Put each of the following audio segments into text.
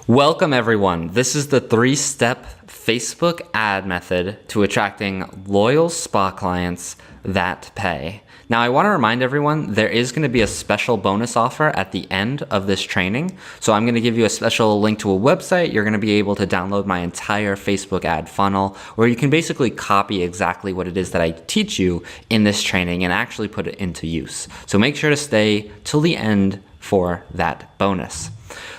Welcome everyone. This is the 3-step Facebook ad method to attracting loyal spa clients that pay. Now I want to remind everyone there is going to be a special bonus offer at the end of this training. So I'm going to give you a special link to a website. You're going to be able to download my entire Facebook ad funnel where you can basically copy exactly what it is that I teach you in this training and actually put it into use. So make sure to stay till the end for that bonus.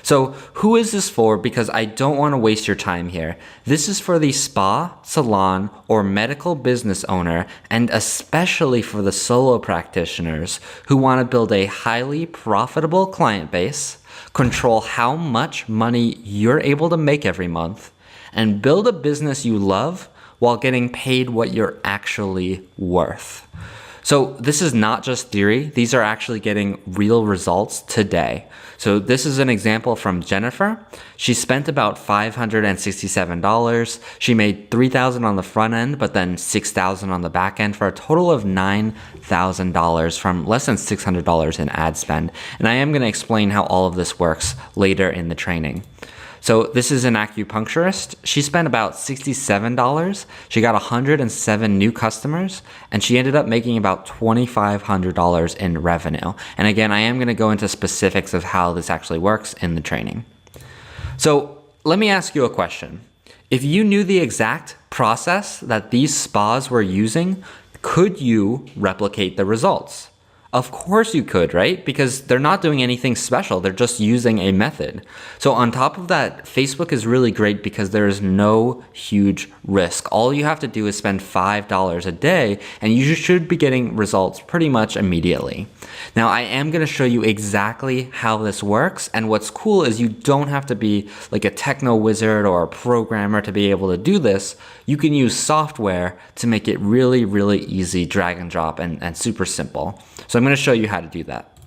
So who is this for? Because I don't want to waste your time here. This is for the spa, salon, or medical business owner, and especially for the solo practitioners who want to build a highly profitable client base, control how much money you're able to make every month, and build a business you love while getting paid what you're actually worth. So this is not just theory. These are actually getting real results today. So this is an example from Jennifer. She spent about $567. She made $3,000 on the front end, but then $6,000 on the back end for a total of $9,000 from less than $600 in ad spend. And I am going to explain how all of this works later in the training. So this is an acupuncturist. She spent about $67. She got 107 new customers, and she ended up making about $2,500 in revenue. And again, I am going to go into specifics of how this actually works in the training. So let me ask you a question. If you knew the exact process that these spas were using, could you replicate the results? Of course you could, right? Because they're not doing anything special. They're just using a method. So on top of that, Facebook is really great because there is no huge risk. All you have to do is spend $5 a day and you should be getting results pretty much immediately. Now I am going to show you exactly how this works, and what's cool is you don't have to be like a techno wizard or a programmer to be able to do this. You can use software to make it really, really easy, drag and drop, and super simple. So I'm going to show you how to do that.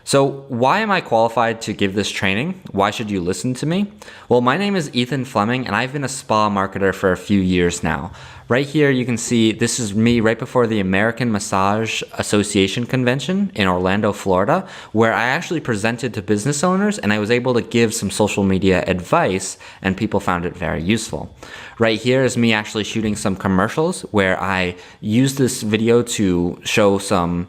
So why am I qualified to give this training? Why should you listen to me? Well, my name is Ethan Fleming, and I've been a spa marketer for a few years now. Right here, you can see this is me right before the American Massage Association convention in Orlando, Florida, where I actually presented to business owners and I was able to give some social media advice and people found it very useful. Right here is me actually shooting some commercials where I use this video to show some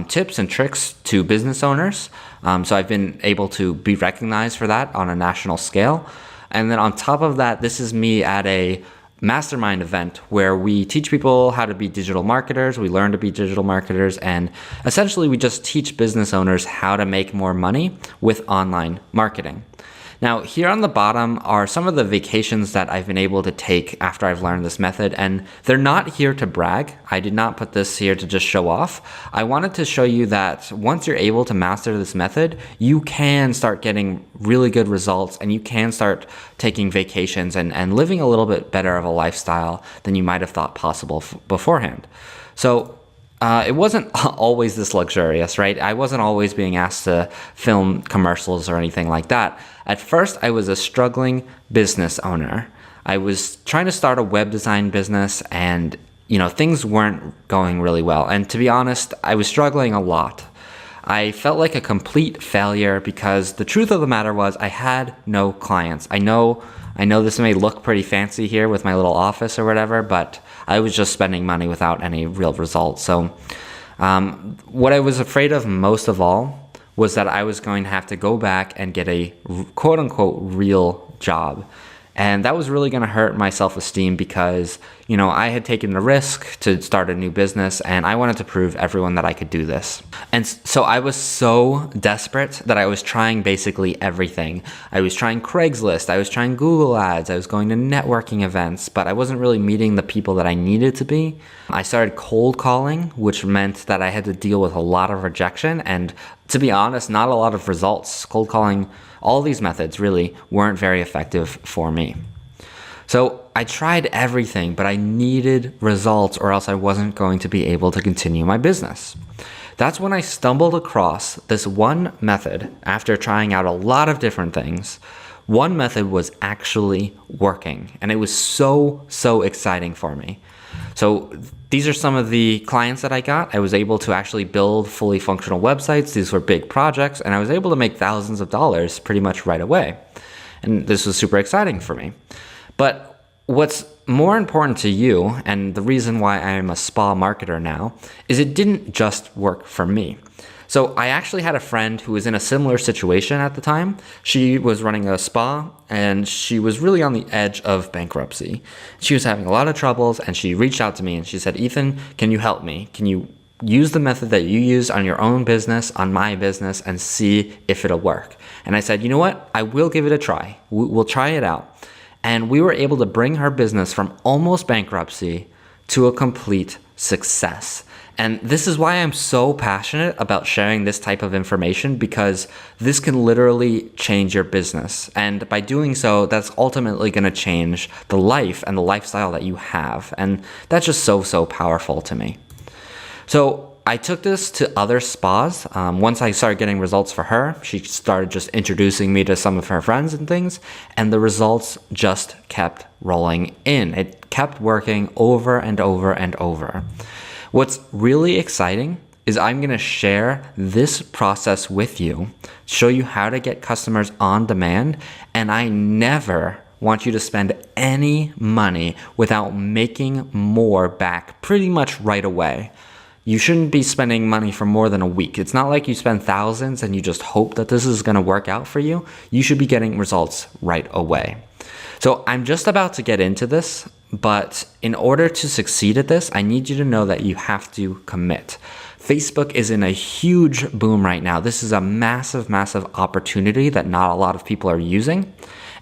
tips and tricks to business owners. So I've been able to be recognized for that on a national scale. And then on top of that, this is me at a mastermind event where we teach people how to be digital marketers. We learn to be digital marketers, and essentially we just teach business owners how to make more money with online marketing. Now here on the bottom are some of the vacations that I've been able to take after I've learned this method, and they're not here to brag. I did not put this here to just show off. I wanted to show you that once you're able to master this method, you can start getting really good results and you can start taking vacations and living a little bit better of a lifestyle than you might have thought possible beforehand. So it wasn't always this luxurious, right? I wasn't always being asked to film commercials or anything like that. At first, I was a struggling business owner. I was trying to start a web design business and, things weren't going really well. And to be honest, I was struggling a lot. I felt like a complete failure because the truth of the matter was I had no clients. I know this may look pretty fancy here with my little office or whatever, but I was just spending money without any real results. So what I was afraid of most of all was that I was going to have to go back and get a quote unquote real job. And that was really going to hurt my self-esteem because, I had taken the risk to start a new business and I wanted to prove everyone that I could do this. And so I was so desperate that I was trying basically everything. I was trying Craigslist, I was trying Google Ads, I was going to networking events, but I wasn't really meeting the people that I needed to be. I started cold calling, which meant that I had to deal with a lot of rejection and, to be honest, not a lot of results. Cold calling, all these methods really weren't very effective for me. So I tried everything, but I needed results or else I wasn't going to be able to continue my business. That's when I stumbled across this one method after trying out a lot of different things. One method was actually working, and it was so exciting for me. So these are some of the clients that I got. I was able to actually build fully functional websites. These were big projects, and I was able to make thousands of dollars pretty much right away. And this was super exciting for me. But what's more important to you, and the reason why I am a spa marketer now, is it didn't just work for me. So I actually had a friend who was in a similar situation at the time. She was running a spa and she was really on the edge of bankruptcy. She was having a lot of troubles and she reached out to me and she said, Ethan, can you help me? Can you use the method that you use on your own business, on my business, and see if it'll work? And I said, you know what? I will give it a try. We'll try it out. And we were able to bring her business from almost bankruptcy to a complete success. And this is why I'm so passionate about sharing this type of information, because this can literally change your business. And by doing so, that's ultimately going to change the life and the lifestyle that you have. And that's just so powerful to me. So I took this to other spas. Once I started getting results for her, she started just introducing me to some of her friends and things, and the results just kept rolling in. It kept working over and over and over. What's really exciting is I'm going to share this process with you, show you how to get customers on demand, and I never want you to spend any money without making more back pretty much right away. You shouldn't be spending money for more than a week. It's not like you spend thousands and you just hope that this is going to work out for you. You should be getting results right away. So I'm just about to get into this, but in order to succeed at this, I need you to know that you have to commit. Facebook is in a huge boom right now. This is a massive opportunity that not a lot of people are using.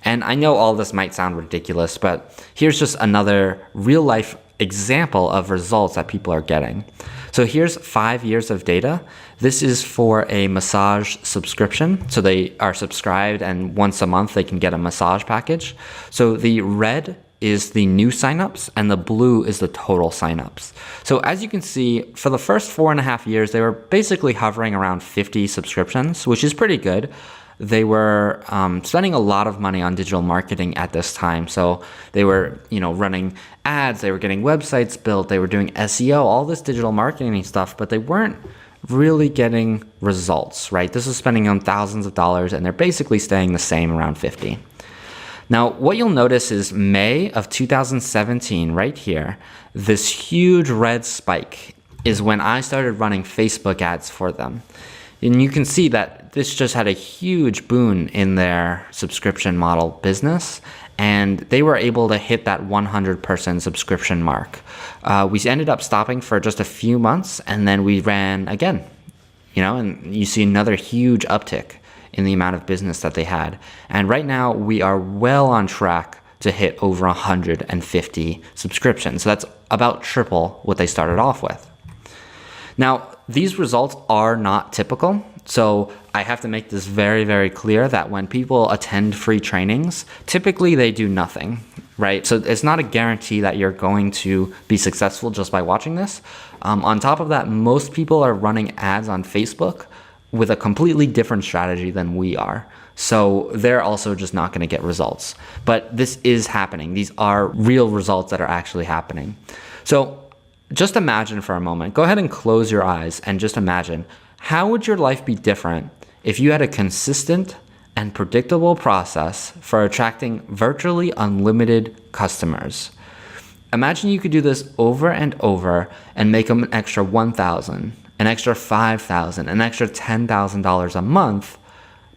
And I know all this might sound ridiculous, but here's just another real life example of results that people are getting. So here's 5 years of data. This is for a massage subscription. So they are subscribed and once a month they can get a massage package. So the red is the new signups and the blue is the total signups. So as you can see, for the first 4.5 years, they were basically hovering around 50 subscriptions, which is pretty good. They were spending a lot of money on digital marketing at this time. So they were, running ads, they were getting websites built, they were doing SEO, all this digital marketing stuff, but they weren't really getting results, right? This is spending on thousands of dollars and they're basically staying the same around 50. Now, what you'll notice is May of 2017, right here, this huge red spike is when I started running Facebook ads for them. And you can see that this just had a huge boon in their subscription model business, and they were able to hit that 100-person subscription mark. We ended up stopping for just a few months, and then we ran again, and you see another huge uptick in the amount of business that they had. And right now, we are well on track to hit over 150 subscriptions. So that's about triple what they started off with. Now, these results are not typical. So I have to make this very clear that when people attend free trainings, typically they do nothing, right? So it's not a guarantee that you're going to be successful just by watching this. On top of that, most people are running ads on Facebook with a completely different strategy than we are. So they're also just not going to get results. But this is happening. These are real results that are actually happening. So just imagine for a moment, go ahead and close your eyes and just imagine, how would your life be different if you had a consistent and predictable process for attracting virtually unlimited customers? Imagine you could do this over and over and make them an extra $1,000, an extra $5,000, an extra $10,000 a month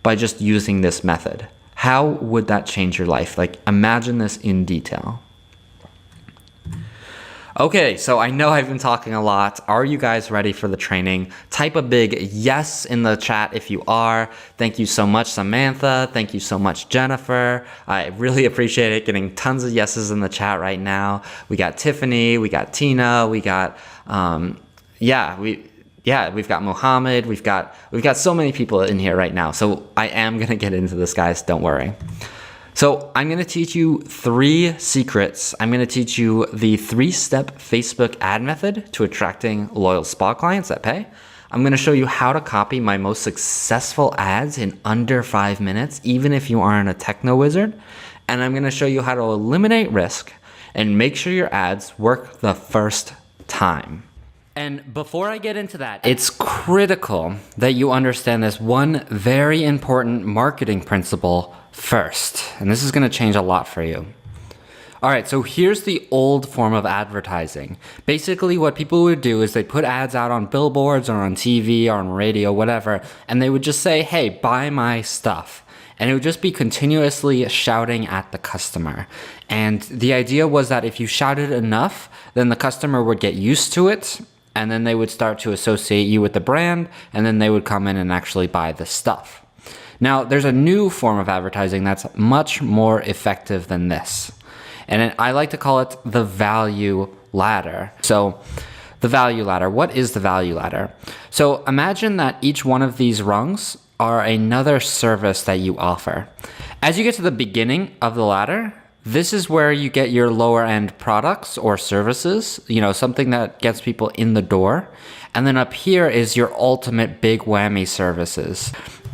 by just using this method. How would that change your life? Like, imagine this in detail. Okay, so I know I've been talking a lot. Are you guys ready for the training? Type a big yes in the chat if you are. Thank you so much, Samantha. Thank you so much, Jennifer. I really appreciate it, getting tons of yeses in the chat right now. We got Tiffany, we got Tina, we got, we've got Mohammed. We've got so many people in here right now. So I am gonna get into this, guys, don't worry. So I'm going to teach you 3 secrets. I'm going to teach you the 3-step Facebook ad method to attracting loyal spa clients that pay. I'm going to show you how to copy my most successful ads in under 5 minutes, even if you aren't a techno wizard. And I'm going to show you how to eliminate risk and make sure your ads work the first time. And before I get into that, it's critical that you understand this one very important marketing principle first. And this is going to change a lot for you. All right, so here's the old form of advertising. Basically, what people would do is they put ads out on billboards or on TV or on radio, whatever, and they would just say, hey, buy my stuff. And it would just be continuously shouting at the customer. And the idea was that if you shouted enough, then the customer would get used to it, and then they would start to associate you with the brand, and then they would come in and actually buy the stuff. Now, there's a new form of advertising that's much more effective than this. And I like to call it the value ladder. So the value ladder, what is the value ladder? So imagine that each one of these rungs are another service that you offer. As you get to the beginning of the ladder, this is where you get your lower end products or services, something that gets people in the door. And then up here is your ultimate big whammy services.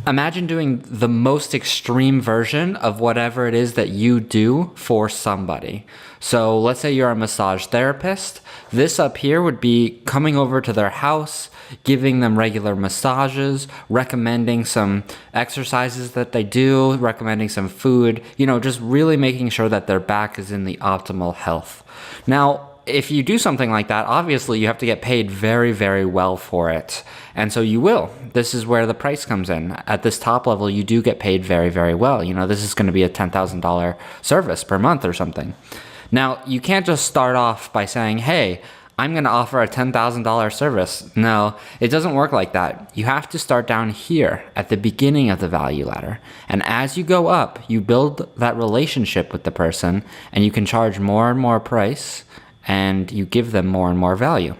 Imagine doing the most extreme version of whatever it is that you do for somebody. So let's say you're a massage therapist. This up here would be coming over to their house, giving them regular massages, recommending some exercises that they do, recommending some food, just really making sure that their back is in the optimal health. Now, if you do something like that, obviously you have to get paid very, very well for it. And so you will. This is where the price comes in. At this top level, you do get paid very, very well. This is going to be a $10,000 service per month or something. Now, you can't just start off by saying, hey, I'm going to offer a $10,000 service. No, it doesn't work like that. You have to start down here at the beginning of the value ladder. And as you go up, you build that relationship with the person, and you can charge more and more price, and you give them more and more value.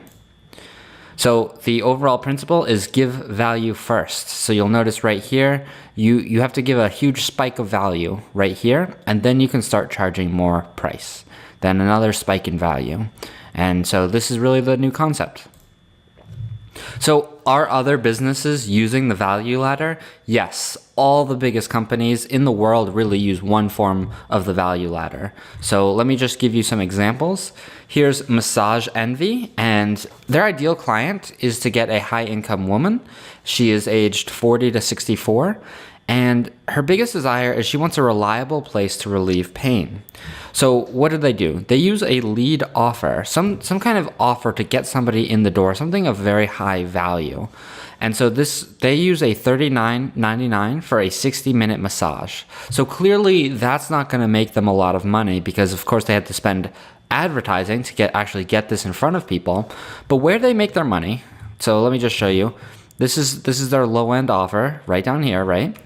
So the overall principle is give value first. So you'll notice right here, you have to give a huge spike of value right here, and then you can start charging more price. Then another spike in value. And so this is really the new concept. So are other businesses using the value ladder? Yes, all the biggest companies in the world really use one form of the value ladder. So let me just give you some examples. Here's Massage Envy, and their ideal client is to get a high-income woman. She is aged 40 to 64, and her biggest desire is she wants a reliable place to relieve pain. So what do? They use a lead offer, some kind of offer to get somebody in the door, something of very high value. And so they use a $39.99 for a 60-minute massage. So clearly that's not going to make them a lot of money because of course they had to spend advertising to actually get this in front of people. But where they make their money, so let me just show you. This is their low-end offer right down here, right?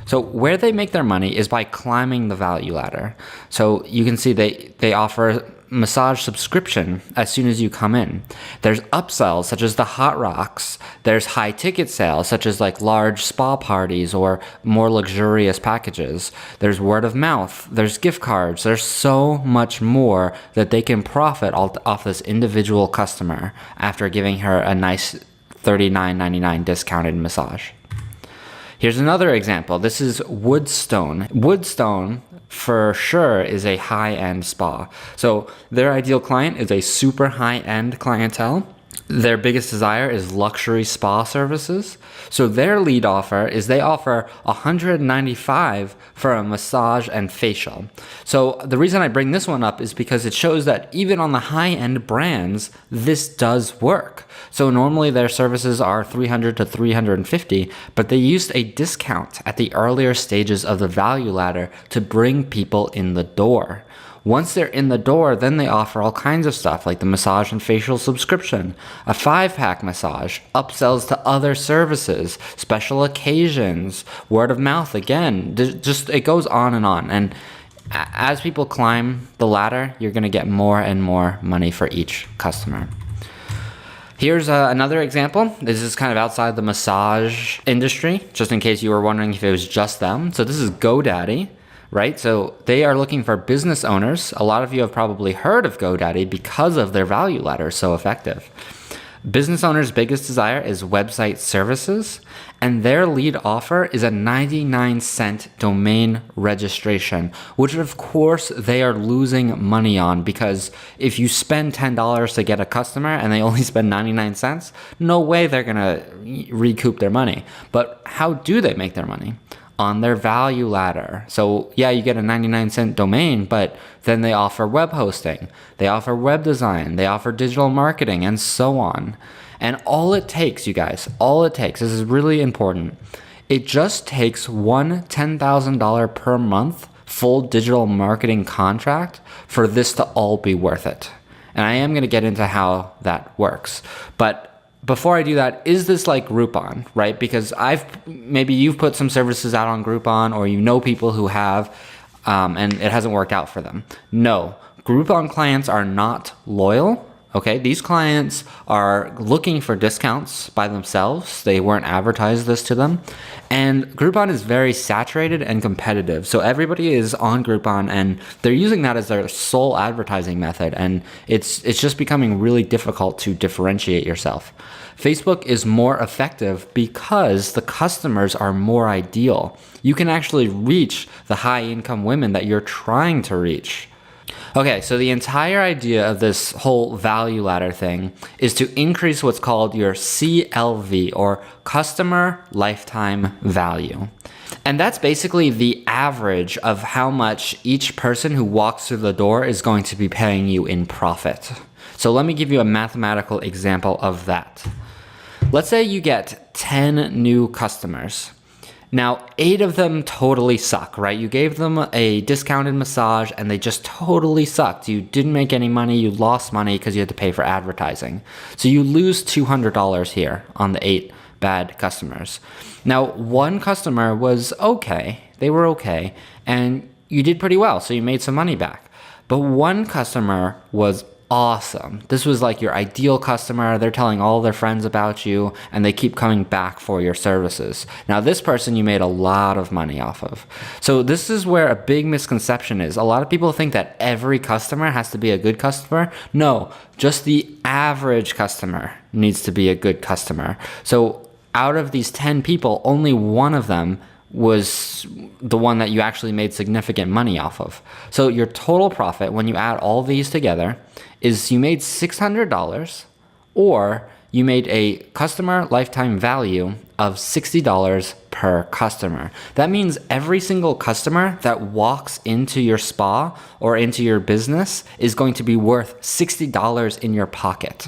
So where they make their money is by climbing the value ladder. So you can see they offer massage subscription as soon as you come in. There's upsells such as the Hot Rocks. There's high ticket sales such as like large spa parties or more luxurious packages. There's word of mouth. There's gift cards. There's so much more that they can profit off this individual customer after giving her a nice $39.99 discounted massage. Here's another example. This is Woodstone. Woodstone for sure is a high-end spa. So their ideal client is a super high-end clientele. Their biggest desire is luxury spa services. So their lead offer is they offer $195 for a massage and facial. So the reason I bring this one up is because it shows that even on the high-end brands, this does work. So normally their services are $300 to $350, but they used a discount at the earlier stages of the value ladder to bring people in the door. Once they're in the door, then they offer all kinds of stuff like the massage and facial subscription, a 5-pack massage, upsells to other services, special occasions, word of mouth again. Just it goes on. And as people climb the ladder, you're going to get more and more money for each customer. Here's another example. This is kind of outside the massage industry, just in case you were wondering if it was just them. So this is GoDaddy. Right? So they are looking for business owners. A lot of you have probably heard of GoDaddy because of their value ladder so effective. Business owners' biggest desire is website services, and their lead offer is a 99-cent domain registration, which of course they are losing money on, because if you spend $10 to get a customer and they only spend 99 cents, no way they're gonna recoup their money. But how do they make their money? On their value ladder. So yeah, you get a 99-cent domain, but then they offer web hosting, they offer web design, they offer digital marketing, and so on. And all it takes, you guys, this is really important, it just takes one $10,000 per month full digital marketing contract for this to all be worth it. And I am going to get into how that works. But before I do that, is this like Groupon, right? Because maybe you've put some services out on Groupon, or you know people who have, and it hasn't worked out for them. No, Groupon clients are not loyal. Okay, these clients are looking for discounts by themselves. They weren't advertised this to them. And Groupon is very saturated and competitive. So everybody is on Groupon and they're using that as their sole advertising method. And it's just becoming really difficult to differentiate yourself. Facebook is more effective because the customers are more ideal. You can actually reach the high income women that you're trying to reach. Okay, so the entire idea of this whole value ladder thing is to increase what's called your CLV, or customer lifetime value. And that's basically the average of how much each person who walks through the door is going to be paying you in profit. So let me give you a mathematical example of that. Let's say you get 10 new customers. Now, 8 of them totally suck, right? You gave them a discounted massage and they just totally sucked. You didn't make any money, you lost money because you had to pay for advertising. So you lose $200 here on the 8 bad customers. Now, 1 customer was okay, they were okay, and you did pretty well, so you made some money back. But 1 customer was awesome. This was like your ideal customer. They're telling all their friends about you and they keep coming back for your services. Now, this person you made a lot of money off of. So this is where a big misconception is. A lot of people think that every customer has to be a good customer. No, just the average customer needs to be a good customer. So out of these 10 people, only 1 of them was the one that you actually made significant money off of. So your total profit, when you add all these together, is you made $600, or you made a customer lifetime value of $60 per customer. That means every single customer that walks into your spa or into your business is going to be worth $60 in your pocket.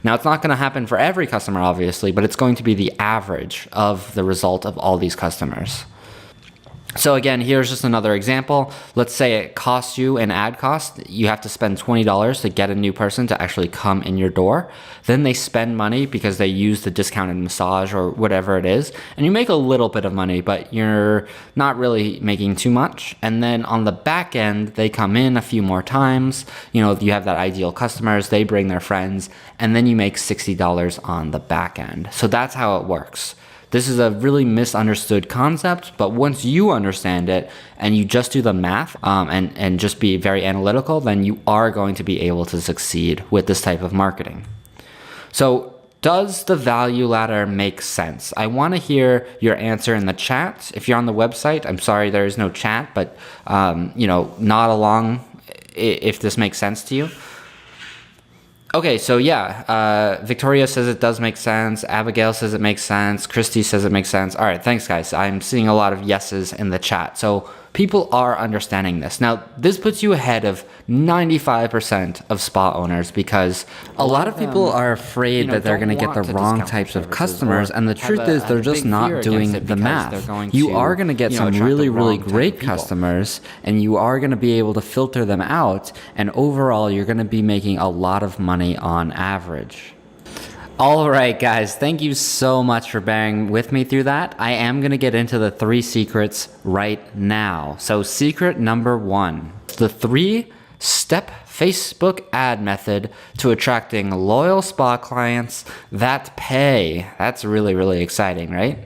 Now, it's not going to happen for every customer, obviously, but it's going to be the average of the result of all these customers. So again, here's just another example. Let's say it costs you an ad cost. You have to spend $20 to get a new person to actually come in your door. Then they spend money because they use the discounted massage or whatever it is. And you make a little bit of money, but you're not really making too much. And then on the back end, they come in a few more times. You know, you have that ideal customers, they bring their friends, and then you make $60 on the back end. So that's how it works. This is a really misunderstood concept, but once you understand it and you just do the math and just be very analytical, then you are going to be able to succeed with this type of marketing. So does the value ladder make sense? I want to hear your answer in the chat. If you're on the website, I'm sorry there is no chat, but nod along if this makes sense to you. Okay, so yeah, Victoria says it does make sense. Abigail says it makes sense. Christy says it makes sense. All right, thanks, guys. I'm seeing a lot of yeses in the chat. So people are understanding this. Now, this puts you ahead of 95% of spa owners because a lot of people are afraid that they're going to get the wrong types of customers. And the truth is they're just not doing the math. You are going to get some really, really great customers and you are going to be able to filter them out. And overall, you're going to be making a lot of money on average. All right, guys, thank you so much for bearing with me through that. I am going to get into the 3 secrets right now. So secret number 1, the 3-step Facebook ad method to attracting loyal spa clients that pay. That's really, really exciting, right?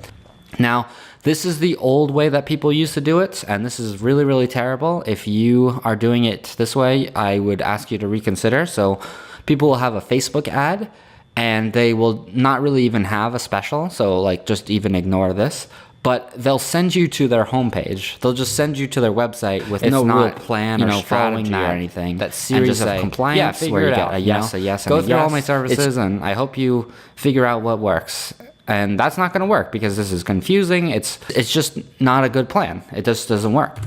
Now, this is the old way that people used to do it, and this is really, really terrible. If you are doing it this way, I would ask you to reconsider. So people will have a Facebook ad, and they will not really even have a special. So like just even ignore this. But they'll send you to their homepage. They'll just send you to their website with no real plan or strategy or anything. That series of compliance where you get a yes, and a yes. Go through all my services, and I hope you figure out what works. And that's not going to work because this is confusing. It's just not a good plan. It just doesn't work.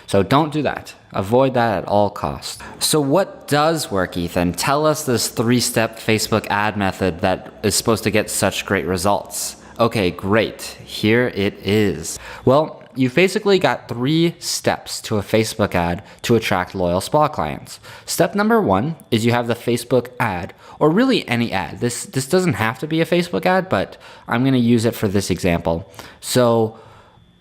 So don't do that. Avoid that at all costs. So what does work, Ethan? Tell us this 3-step Facebook ad method that is supposed to get such great results. Okay, great. Here it is. Well, you've basically got 3 steps to a Facebook ad to attract loyal spa clients. Step number 1 is you have the Facebook ad, or really any ad. This doesn't have to be a Facebook ad, but I'm going to use it for this example. So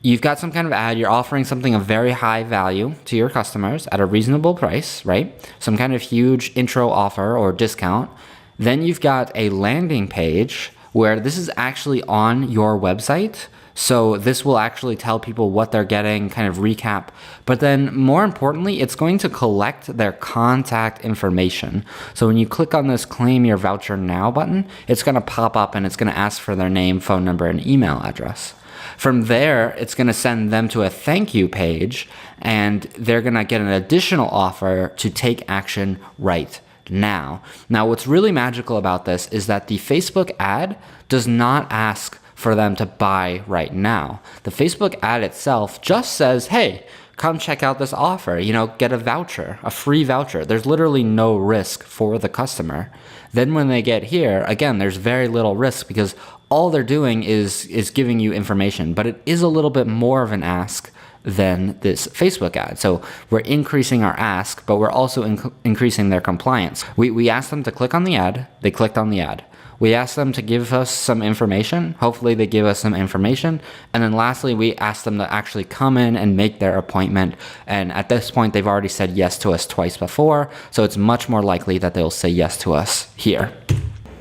you've got some kind of ad, you're offering something of very high value to your customers at a reasonable price, right? Some kind of huge intro offer or discount. Then you've got a landing page where this is actually on your website. So this will actually tell people what they're getting, kind of recap. But then more importantly, it's going to collect their contact information. So when you click on this Claim Your Voucher Now button, it's going to pop up and it's going to ask for their name, phone number, and email address. From there, it's going to send them to a thank you page, and they're going to get an additional offer to take action right now. Now, what's really magical about this is that the Facebook ad does not ask for them to buy right now. The Facebook ad itself just says, hey, come check out this offer, get a voucher, a free voucher. There's literally no risk for the customer. Then when they get here, again, there's very little risk because all they're doing is giving you information, but it is a little bit more of an ask than this Facebook ad. So we're increasing our ask, but we're also increasing their compliance. We asked them to click on the ad. They clicked on the ad. We asked them to give us some information. Hopefully they give us some information. And then lastly, we asked them to actually come in and make their appointment. And at this point, they've already said yes to us twice before. So it's much more likely that they'll say yes to us here.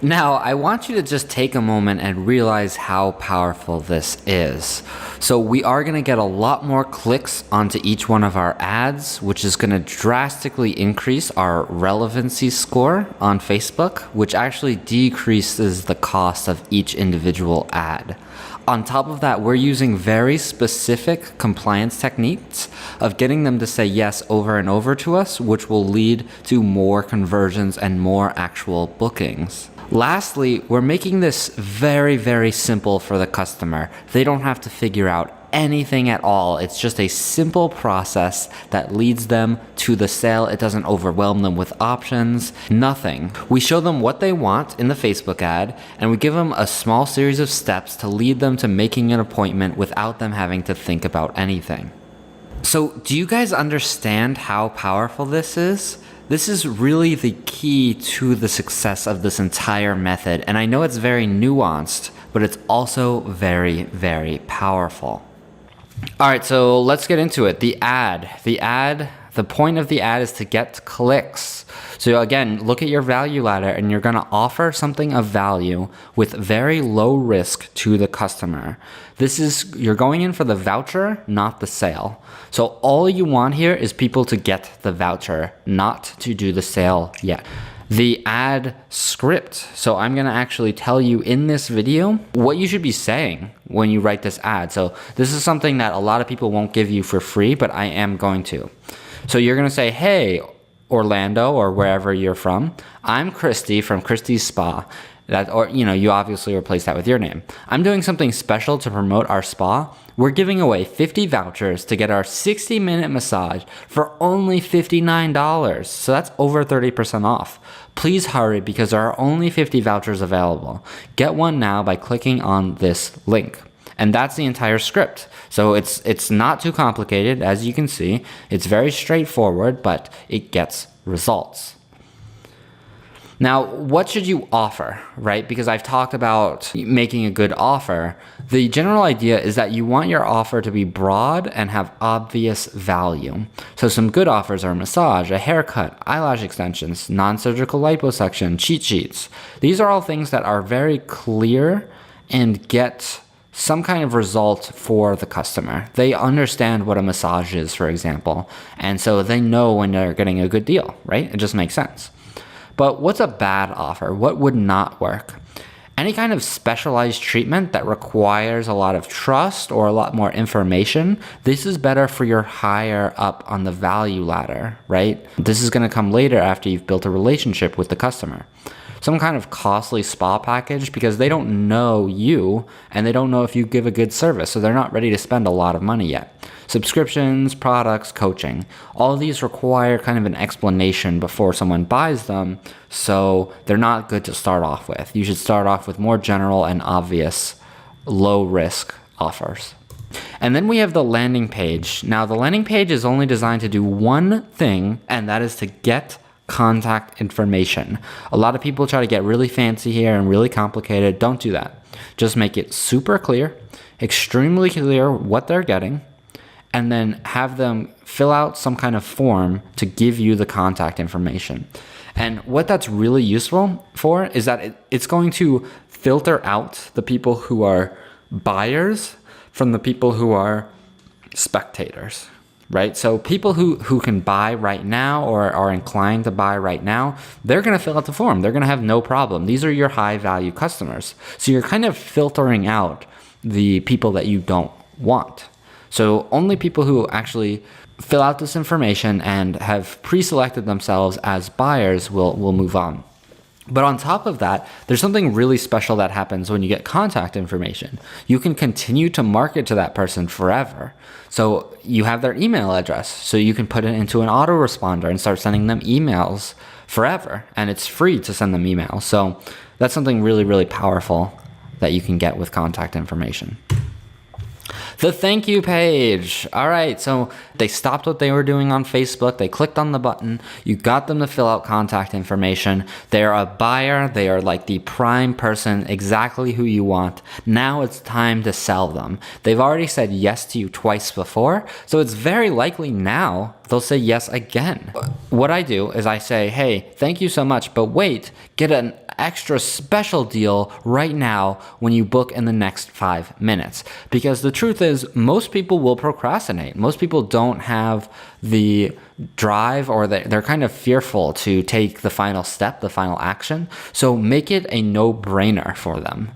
Now, I want you to just take a moment and realize how powerful this is. So we are going to get a lot more clicks onto each one of our ads, which is going to drastically increase our relevancy score on Facebook, which actually decreases the cost of each individual ad. On top of that, we're using very specific compliance techniques of getting them to say yes over and over to us, which will lead to more conversions and more actual bookings. Lastly, we're making this very, very simple for the customer. They don't have to figure out anything at all. It's just a simple process that leads them to the sale. It doesn't overwhelm them with options, nothing. We show them what they want in the Facebook ad, and we give them a small series of steps to lead them to making an appointment without them having to think about anything. So, do you guys understand how powerful this is? This is really the key to the success of this entire method, and I know it's very nuanced, but it's also very, very powerful. All right, so let's get into it. The point of the ad is to get clicks. So again, look at your value ladder and you're going to offer something of value with very low risk to the customer. You're going in for the voucher, not the sale. So all you want here is people to get the voucher, not to do the sale yet. The ad script. So I'm going to actually tell you in this video what you should be saying when you write this ad. So this is something that a lot of people won't give you for free, but I am going to. So you're going to say, hey, Orlando, or wherever you're from, I'm Christy from Christy's Spa. You obviously replace that with your name. I'm doing something special to promote our spa. We're giving away 50 vouchers to get our 60-minute massage for only $59. So that's over 30% off. Please hurry because there are only 50 vouchers available. Get one now by clicking on this link. And that's the entire script. So it's not too complicated, as you can see. It's very straightforward, but it gets results. Now, what should you offer, right? Because I've talked about making a good offer. The general idea is that you want your offer to be broad and have obvious value. So some good offers are a massage, a haircut, eyelash extensions, non-surgical liposuction, cheat sheets. These are all things that are very clear and get some kind of result for the customer. They understand what a massage is, for example, and so they know when they're getting a good deal, right? It just makes sense. But what's a bad offer? What would not work? Any kind of specialized treatment that requires a lot of trust or a lot more information, this is better for your higher up on the value ladder, right? This is going to come later after you've built a relationship with the customer. Some kind of costly spa package, because they don't know you and they don't know if you give a good service, so they're not ready to spend a lot of money yet. Subscriptions, products, coaching, all of these require kind of an explanation before someone buys them, so they're not good to start off with. You should start off with more general and obvious low risk offers. And then we have the landing page. Now, the landing page is only designed to do one thing, and that is to get contact information. A lot of people try to get really fancy here and really complicated. Don't do that. Just make it super clear, extremely clear what they're getting, and then have them fill out some kind of form to give you the contact information. And what that's really useful for is that it's going to filter out the people who are buyers from the people who are spectators, right? So people who can buy right now or are inclined to buy right now, they're going to fill out the form. They're going to have no problem. These are your high value customers. So you're kind of filtering out the people that you don't want. So only people who actually fill out this information and have pre-selected themselves as buyers will move on. But on top of that, there's something really special that happens when you get contact information. You can continue to market to that person forever. So you have their email address, so you can put it into an autoresponder and start sending them emails forever. And it's free to send them emails. So that's something really, really powerful that you can get with contact information. The thank you page. All right, so they stopped what they were doing on Facebook. They clicked on the button. You got them to fill out contact information. They're a buyer. They are like the prime person, exactly who you want. Now it's time to sell them. They've already said yes to you twice before, so it's very likely now they'll say yes again. What I do is I say, hey, thank you so much, but wait, get an extra special deal right now when you book in the next 5 minutes. Because the truth is, most people will procrastinate. Most people don't have the drive, or they're kind of fearful to take the final step, the final action. So make it a no-brainer for them.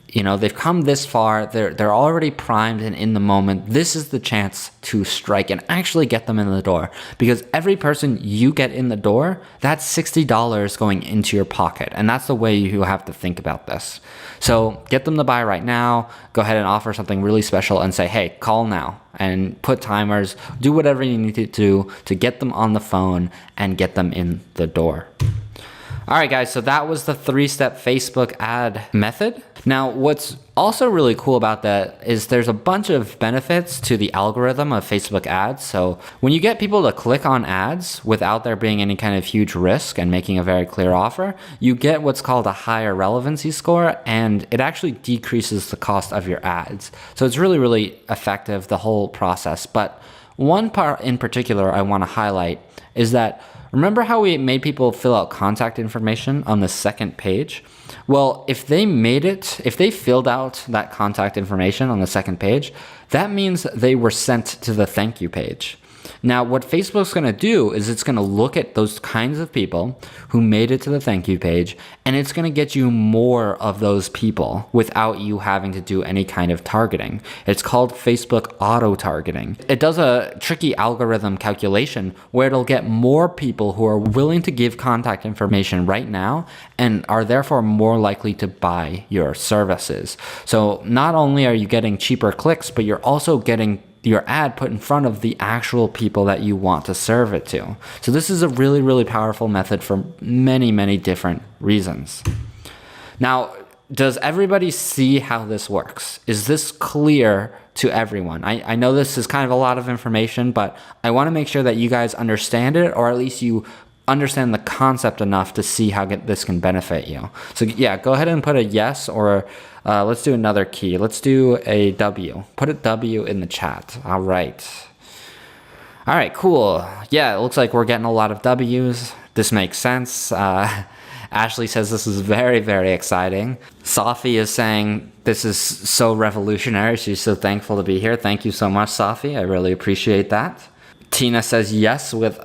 You know, they've come this far, they're already primed and in the moment. This is the chance to strike and actually get them in the door. Because every person you get in the door, that's $60 going into your pocket. And that's the way you have to think about this. So get them to buy right now, go ahead and offer something really special and say, hey, call now. And put timers, do whatever you need to do to get them on the phone and get them in the door. All right, guys, so that was the 3-step Facebook ad method. Now, what's also really cool about that is there's a bunch of benefits to the algorithm of Facebook ads. So when you get people to click on ads without there being any kind of huge risk and making a very clear offer, you get what's called a higher relevancy score, and it actually decreases the cost of your ads. So it's really, really effective, the whole process. But one part in particular I want to highlight is that remember how we made people fill out contact information on the second page? Well, if they filled out that contact information on the second page, that means they were sent to the thank you page. Now, what Facebook's going to do is it's going to look at those kinds of people who made it to the thank you page, and it's going to get you more of those people without you having to do any kind of targeting. It's called Facebook auto-targeting. It does a tricky algorithm calculation where it'll get more people who are willing to give contact information right now and are therefore more likely to buy your services. So not only are you getting cheaper clicks, but you're also getting your ad put in front of the actual people that you want to serve it to. So this is a really, really powerful method for many, many different reasons. Now, does everybody see how this works? Is this clear to everyone? I know this is kind of a lot of information, but I want to make sure that you guys understand it, or at least you understand the concept enough to see how this can benefit you. So yeah, go ahead and put a yes, or let's do another key. Let's do a W. Put a W in the chat. All right. All right, cool. Yeah, it looks like we're getting a lot of W's. This makes sense. Ashley says this is very, very exciting. Safi is saying this is so revolutionary. She's so thankful to be here. Thank you so much, Safi. I really appreciate that. Tina says yes with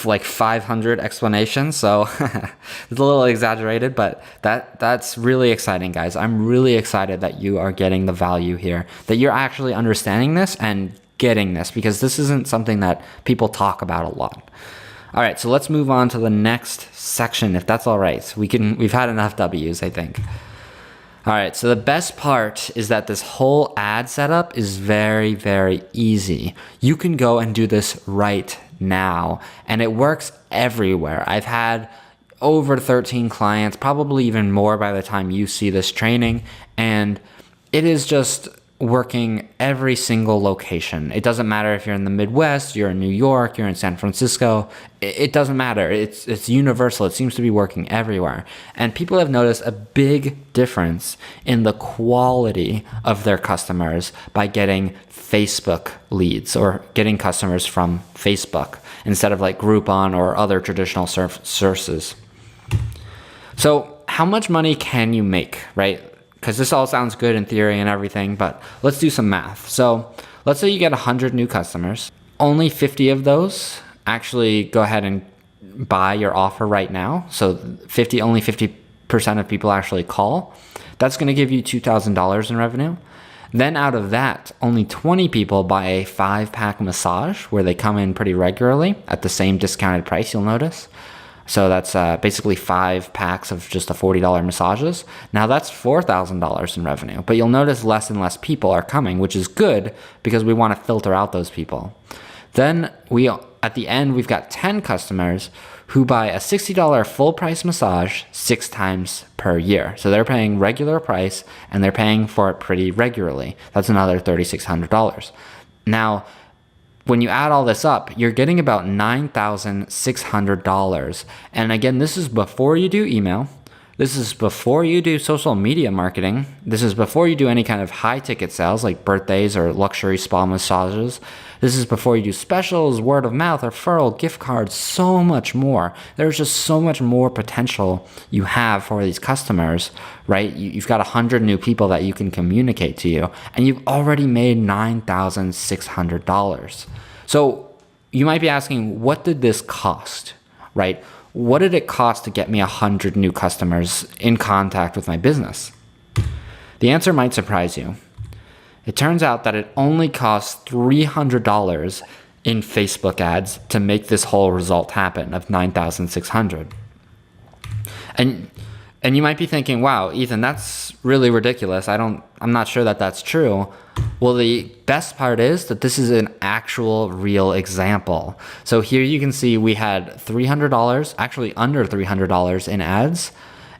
like 500 explanations, so it's a little exaggerated, but that's really exciting, guys. I'm really excited that you are getting the value here, that you're actually understanding this and getting this, because this isn't something that people talk about a lot. All right, so let's move on to the next section, if that's all right. We've had enough W's, I think. All right, so the best part is that this whole ad setup is very, very easy. You can go and do this right now, and it works everywhere. I've had over 13 clients, probably even more by the time you see this training, and it is just working every single location. It doesn't matter if you're in the Midwest, you're in New York, you're in San Francisco. It doesn't matter. It's universal. It seems to be working everywhere. And people have noticed a big difference in the quality of their customers by getting Facebook leads or getting customers from Facebook instead of like Groupon or other traditional sources. So how much money can you make, right? Because this all sounds good in theory and everything, but let's do some math. So let's say you get 100 new customers. Only 50 of those actually go ahead and buy your offer right now. So only 50% of people actually call. That's going to give you $2,000 in revenue. Then out of that, only 20 people buy a 5-pack massage where they come in pretty regularly at the same discounted price, you'll notice. So that's basically 5 packs of just the $40 massages. Now that's $4,000 in revenue, but you'll notice less and less people are coming, which is good because we want to filter out those people. Then at the end, we've got 10 customers who buy a $60 full price massage 6 times per year. So they're paying regular price and they're paying for it pretty regularly. That's another $3,600. Now, when you add all this up, you're getting about $9,600. And again, this is before you do email. This is before you do social media marketing. This is before you do any kind of high ticket sales like birthdays or luxury spa massages. This is before you do specials, word of mouth, referral, gift cards, so much more. There's just so much more potential you have for these customers, right? You've got 100 new people that you can communicate to you, and you've already made $9,600. So you might be asking, what did this cost, right? What did it cost to get me 100 new customers in contact with my business? The answer might surprise you. It turns out that it only costs $300 in Facebook ads to make this whole result happen of $9,600. And you might be thinking, wow, Ethan, that's really ridiculous. I'm not sure that that's true. Well, the best part is that this is an actual real example. So here you can see we had $300, actually under $300 in ads.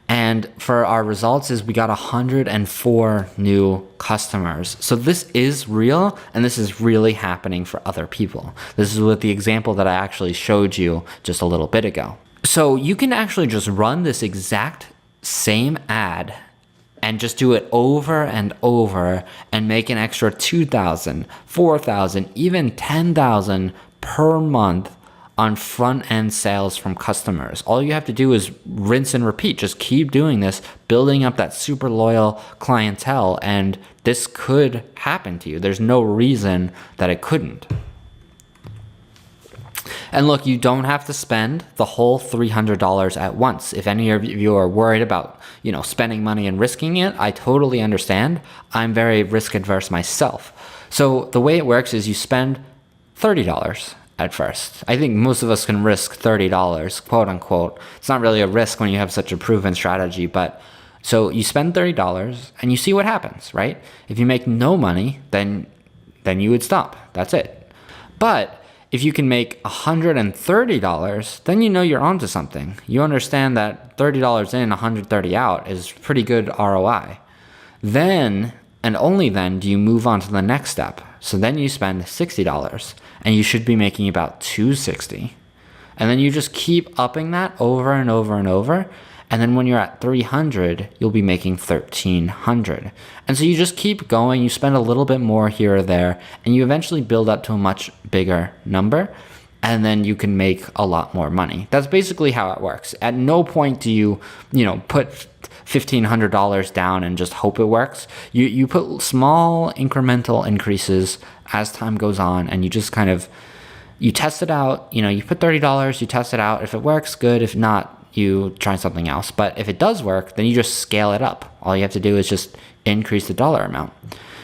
And for our results is we got 104 new customers. So this is real, and this is really happening for other people. This is with the example that I actually showed you just a little bit ago. So you can actually just run this exact same ad and just do it over and over and make an extra $2,000, $4,000, even $10,000 per month on front-end sales from customers. All you have to do is rinse and repeat. Just keep doing this, building up that super loyal clientele, and this could happen to you. There's no reason that it couldn't. And look, you don't have to spend the whole $300 at once. If any of you are worried about, spending money and risking it, I totally understand. I'm very risk adverse myself. So the way it works is you spend $30 at first. I think most of us can risk $30, quote unquote. It's not really a risk when you have such a proven strategy, but so you spend $30 and you see what happens, right? If you make no money, then you would stop. That's it. But if you can make $130, then you're onto something. You understand that $30 in, $130 out is pretty good ROI. Then, and only then, do you move on to the next step. So then you spend $60 and you should be making about $260. And then you just keep upping that over and over and over. And then when you're at 300, you'll be making 1,300. And so you just keep going. You spend a little bit more here or there, and you eventually build up to a much bigger number. And then you can make a lot more money. That's basically how it works. At no point do you put $1,500 down and just hope it works. You put small incremental increases as time goes on, and you just kind of You test it out, you put $30, you test it out. If it works, good. If not, you try something else. But if it does work, then you just scale it up. All you have to do is just increase the dollar amount.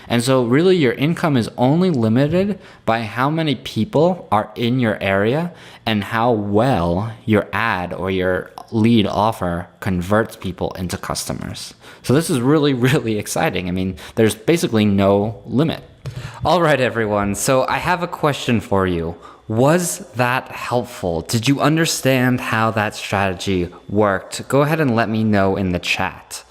And so really your income is only limited by how many people are in your area and how well your ad or your lead offer converts people into customers. So this is really, really exciting. I mean, there's basically no limit. All right, everyone. So I have a question for you. Was that helpful? Did you understand how that strategy worked? Go ahead and let me know in the chat.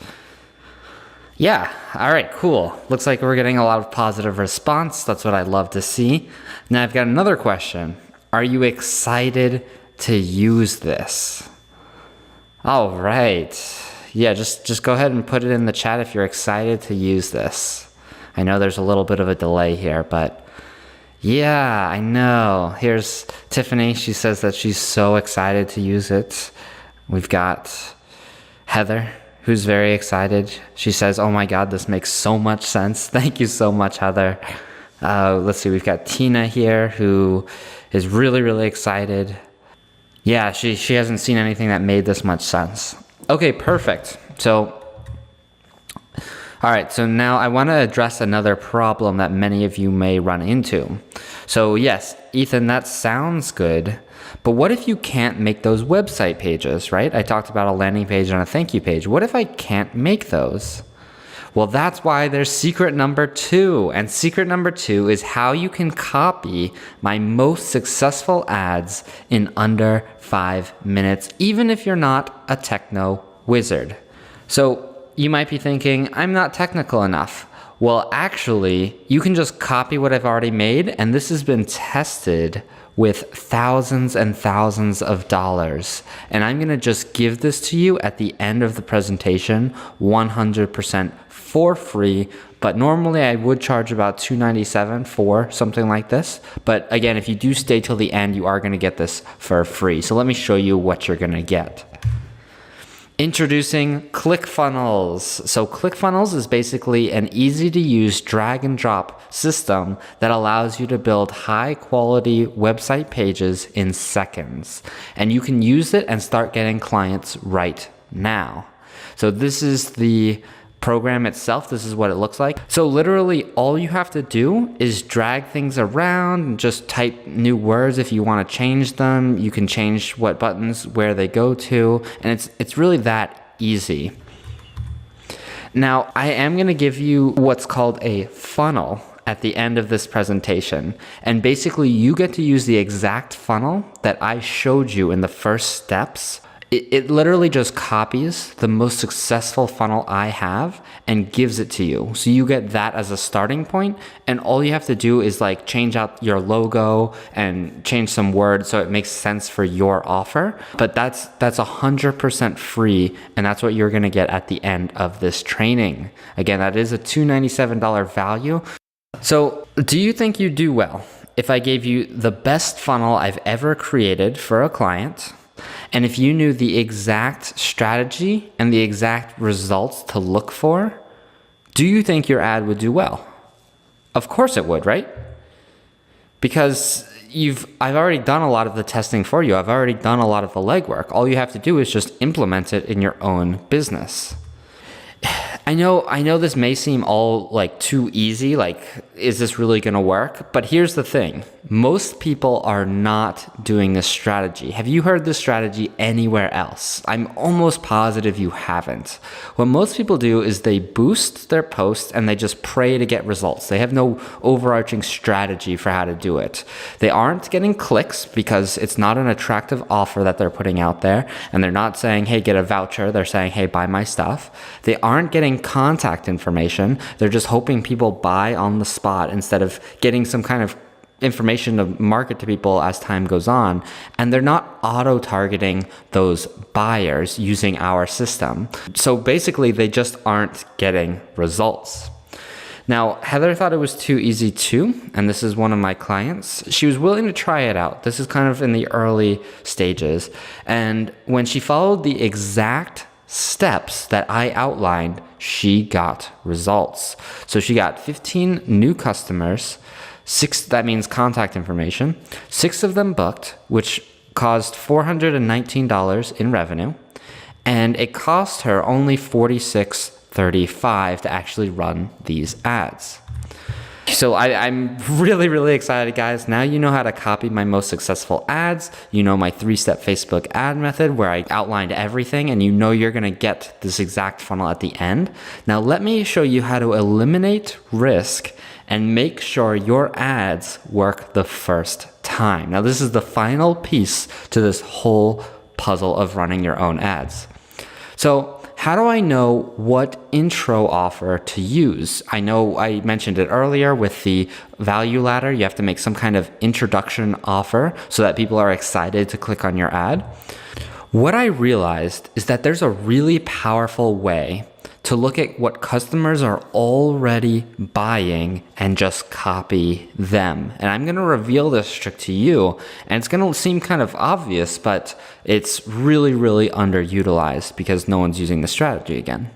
Yeah, all right, cool. Looks like we're getting a lot of positive response. That's what I love to see. Now I've got another question. Are you excited to use this? All right. Yeah, just go ahead and put it in the chat if you're excited to use this. I know there's a little bit of a delay here, but yeah, I know. Here's Tiffany. She says that she's so excited to use it. We've got Heather, who's very excited. She says, oh my God, this makes so much sense. Thank you so much, Heather. Let's see, we've got Tina here, who is really, really excited. Yeah, she hasn't seen anything that made this much sense. Okay, perfect. So, all right, so now I want to address another problem that many of you may run into. So yes, Ethan, that sounds good, but what if you can't make those website pages, right? I talked about a landing page and a thank you page. What if I can't make those? Well, that's why there's secret number 2. And secret number 2 is how you can copy my most successful ads in under 5 minutes, even if you're not a techno wizard. So you might be thinking, I'm not technical enough. Well, actually, you can just copy what I've already made, and this has been tested with thousands and thousands of dollars. And I'm gonna just give this to you at the end of the presentation, 100% for free. But normally I would charge about $297 for something like this. But again, if you do stay till the end, you are gonna get this for free. So let me show you what you're gonna get. Introducing ClickFunnels. So ClickFunnels is basically an easy to use drag and drop system that allows you to build high quality website pages in seconds. And you can use it and start getting clients right now. So this is the program itself. This is what it looks like. So literally all you have to do is drag things around and just type new words. If you want to change them, you can change what buttons, where they go to, and it's really that easy. Now, I am going to give you what's called a funnel at the end of this presentation. And basically you get to use the exact funnel that I showed you in the first steps. It literally just copies the most successful funnel I have and gives it to you. So you get that as a starting point, and all you have to do is like change out your logo and change some words so it makes sense for your offer. But that's 100% free, and that's what you're gonna get at the end of this training. Again, that is a $297 value. So do you think you'd do well if I gave you the best funnel I've ever created for a client? And if you knew the exact strategy and the exact results to look for, do you think your ad would do well? Of course it would, right? Because I've already done a lot of the testing for you. I've already done a lot of the legwork. All you have to do is just implement it in your own business. I know this may seem all like too easy, like, is this really gonna work? But here's the thing. Most people are not doing this strategy. Have you heard this strategy anywhere else? I'm almost positive you haven't. What most people do is they boost their posts and they just pray to get results. They have no overarching strategy for how to do it. They aren't getting clicks because it's not an attractive offer that they're putting out there, and they're not saying, hey, get a voucher. They're saying, hey, buy my stuff. They aren't getting contact information. They're just hoping people buy on the spot instead of getting some kind of information to market to people as time goes on. And they're not auto-targeting those buyers using our system. So basically, they just aren't getting results. Now, Heather thought it was too easy too, and this is one of my clients. She was willing to try it out. This is kind of in the early stages. And when she followed the exact steps that I outlined, she got results. So she got 15 new customers, 6, that means contact information. 6 of them booked, which caused $419 in revenue. And it cost her only $46.35 to actually run these ads. So I'm really, really excited, guys. Now you know how to copy my most successful ads. You know my 3-step Facebook ad method where I outlined everything, and you know you're gonna get this exact funnel at the end. Now let me show you how to eliminate risk and make sure your ads work the first time. Now this is the final piece to this whole puzzle of running your own ads. So how do I know what intro offer to use? I know I mentioned it earlier with the value ladder. You have to make some kind of introduction offer so that people are excited to click on your ad. What I realized is that there's a really powerful way to look at what customers are already buying and just copy them. And I'm gonna reveal this trick to you, and it's gonna seem kind of obvious, but it's really, really underutilized because no one's using the strategy again.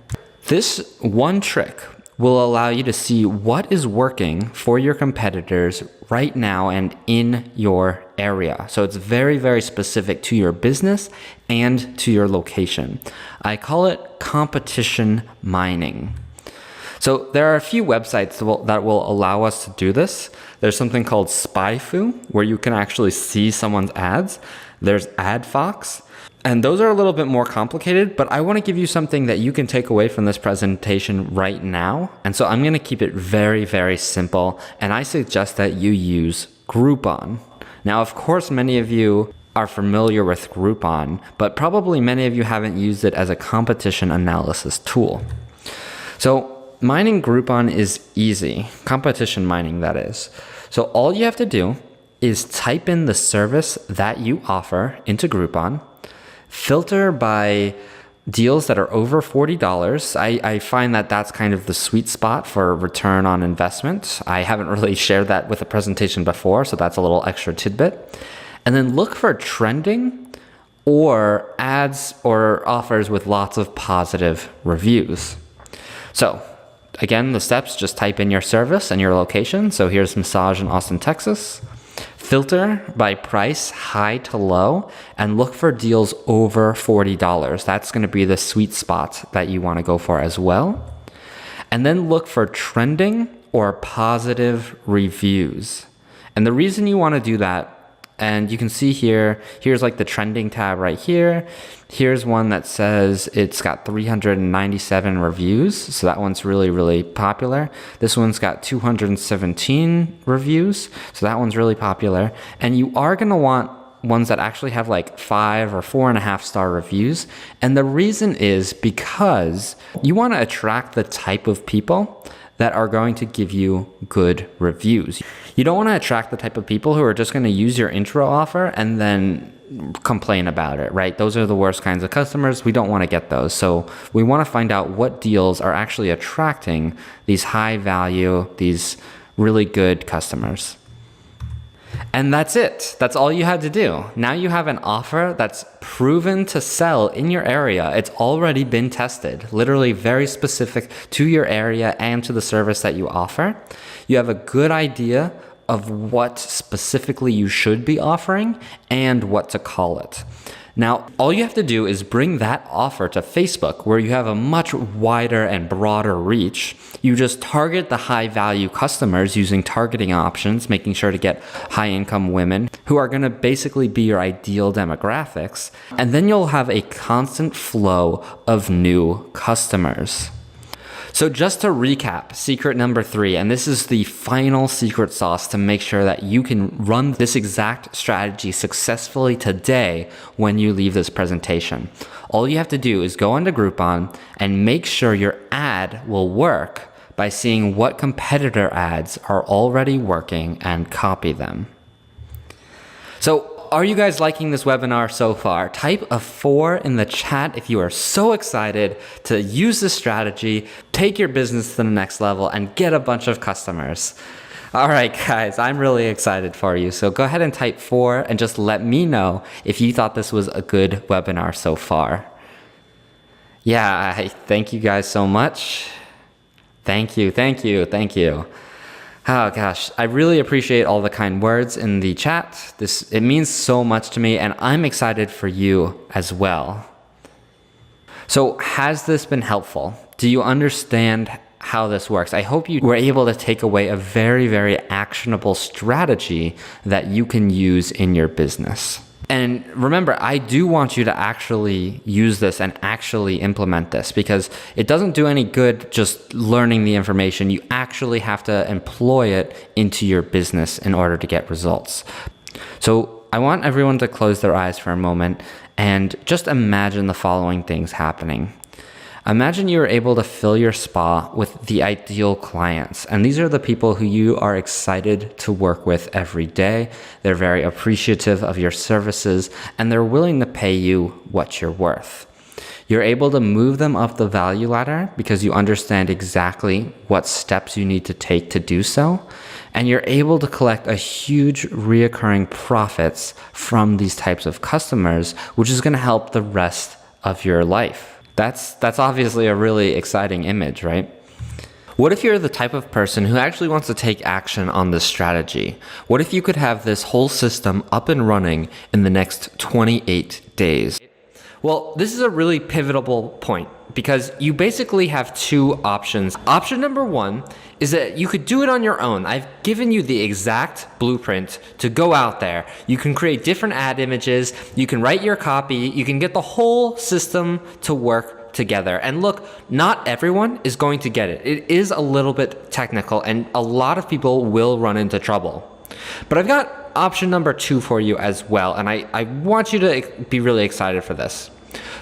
This one trick will allow you to see what is working for your competitors right now and in your area. So it's very, very specific to your business and to your location. I call it competition mining. So there are a few websites that will allow us to do this. There's something called SpyFu, where you can actually see someone's ads. There's AdFox. And those are a little bit more complicated, but I want to give you something that you can take away from this presentation right now. And so I'm going to keep it very, very simple. And I suggest that you use Groupon. Now, of course, many of you are familiar with Groupon, but probably many of you haven't used it as a competition analysis tool. So mining Groupon is easy. Competition mining, that is. So all you have to do is type in the service that you offer into Groupon, filter by deals that are over $40. I find that that's kind of the sweet spot for return on investment. I haven't really shared that with a presentation before, so that's a little extra tidbit. And then look for trending or ads or offers with lots of positive reviews. So again, the steps, just type in your service and your location. So here's massage in Austin, Texas. Filter by price, high to low, and look for deals over $40. That's going to be the sweet spot that you want to go for as well. And then look for trending or positive reviews. And the reason you want to do that, and you can see here's like the trending tab right here. Here's one that says it's got 397 reviews. So that one's really, really popular. This one's got 217 reviews. So that one's really popular. And you are going to want ones that actually have like 5 or 4.5 star reviews. And the reason is because you want to attract the type of people that are going to give you good reviews. You don't want to attract the type of people who are just going to use your intro offer and then complain about it, right? Those are the worst kinds of customers. We don't want to get those. So we want to find out what deals are actually attracting these high value, these really good customers. And that's it. That's all you had to do. Now you have an offer that's proven to sell in your area. It's already been tested, literally very specific to your area and to the service that you offer. You have a good idea of what specifically you should be offering and what to call it. Now, all you have to do is bring that offer to Facebook, where you have a much wider and broader reach. You just target the high value customers using targeting options, making sure to get high income women who are going to basically be your ideal demographics. And then you'll have a constant flow of new customers. So just to recap, secret number 3, and this is the final secret sauce to make sure that you can run this exact strategy successfully today when you leave this presentation. All you have to do is go onto Groupon and make sure your ad will work by seeing what competitor ads are already working and copy them. So are you guys liking this webinar so far? Type a 4 in the chat if you are so excited to use this strategy, take your business to the next level, and get a bunch of customers. All right, guys, I'm really excited for you. So go ahead and type 4 and just let me know if you thought this was a good webinar so far. Yeah, thank you guys so much. Thank you. Oh gosh, I really appreciate all the kind words in the chat. It means so much to me, and I'm excited for you as well. So has this been helpful? Do you understand how this works? I hope you were able to take away a very, very actionable strategy that you can use in your business. And remember, I do want you to actually use this and actually implement this, because it doesn't do any good just learning the information. You actually have to employ it into your business in order to get results. So I want everyone to close their eyes for a moment and just imagine the following things happening. Imagine you are able to fill your spa with the ideal clients. And these are the people who you are excited to work with every day. They're very appreciative of your services, and they're willing to pay you what you're worth. You're able to move them up the value ladder because you understand exactly what steps you need to take to do so. And you're able to collect a huge reoccurring profits from these types of customers, which is going to help the rest of your life. That's obviously a really exciting image, right? What if you're the type of person who actually wants to take action on this strategy? What if you could have this whole system up and running in the next 28 days? Well, this is a really pivotal point because you basically have two options. Option number one is that you could do it on your own. I've given you the exact blueprint to go out there. You can create different ad images, you can write your copy, you can get the whole system to work together. And look, not everyone is going to get it. It is a little bit technical and a lot of people will run into trouble. But I've got option number two for you as well, and I want you to be really excited for this.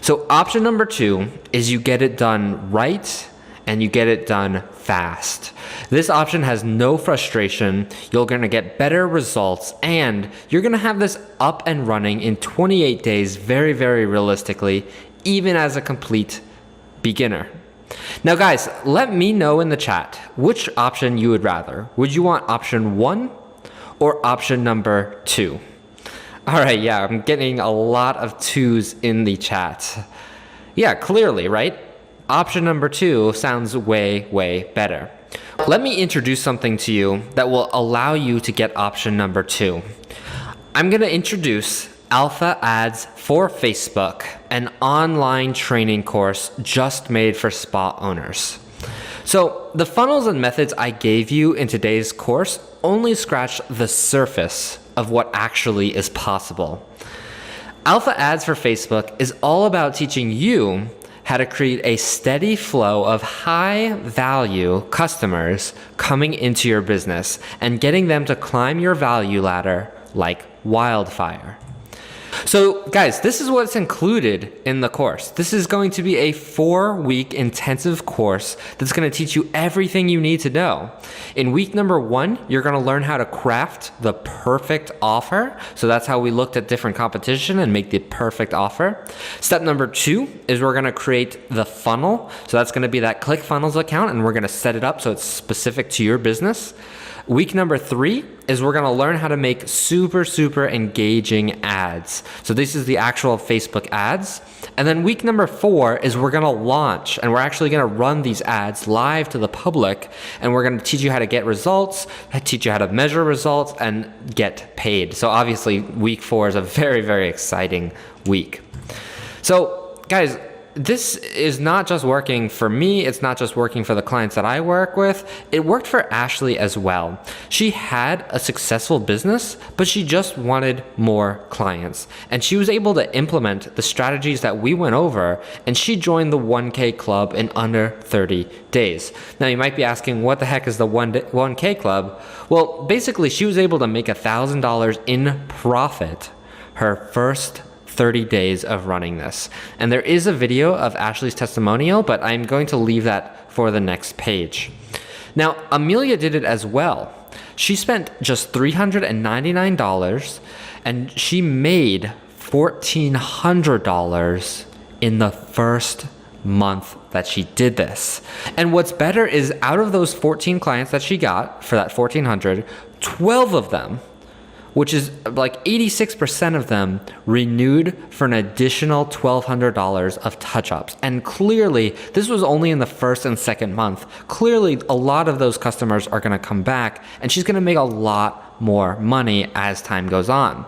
So option number two is you get it done right and you get it done fast. This option has no frustration. You're gonna get better results and you're gonna have this up and running in 28 days, very, very realistically, even as a complete beginner. Now guys, let me know in the chat which option you would rather. Would you want option one or option number two? All right, yeah, I'm getting a lot of twos in the chat. Yeah, clearly, right? Option number two sounds way, way better. Let me introduce something to you that will allow you to get option number two. I'm gonna introduce Alpha Ads for Facebook, an online training course just made for spa owners. So the funnels and methods I gave you in today's course only scratch the surface of what actually is possible. Alpha Ads for Facebook is all about teaching you how to create a steady flow of high value customers coming into your business and getting them to climb your value ladder like wildfire. So guys, this is what's included in the course. This is going to be a 4-week intensive course that's going to teach you everything you need to know. In week number 1, you're going to learn how to craft the perfect offer. So that's how we looked at different competition and make the perfect offer. Step number 2 is we're going to create the funnel. So that's going to be that ClickFunnels account, and we're going to set it up so it's specific to your business. Week number 3 is we're going to learn how to make super engaging ads. So this is the actual Facebook ads. And then week number 4 is we're going to launch, and we're actually going to run these ads live to the public, and we're going to teach you how to get results, teach you how to measure results, and get paid. So obviously week 4 is a very exciting week. So guys, this is not just working for me, it's not just working for the clients that I work with, it worked for Ashley as well. She had a successful business, but she just wanted more clients. And she was able to implement the strategies that we went over, and she joined the 1K club in under 30 days. Now you might be asking, what the heck is the 1K club? Well, basically she was able to make $1,000 in profit her first 30 days of running this. And there is a video of Ashley's testimonial, but I'm going to leave that for the next page. Now, Amelia did it as well. She spent just $399 and she made $1,400 in the first month that she did this. And what's better is out of those 14 clients that she got for that $1,400, 12 of them which is like 86% of them renewed for an additional $1,200 of touch-ups. And clearly, this was only in the first and second month. Clearly, a lot of those customers are gonna come back, and she's gonna make a lot more money as time goes on.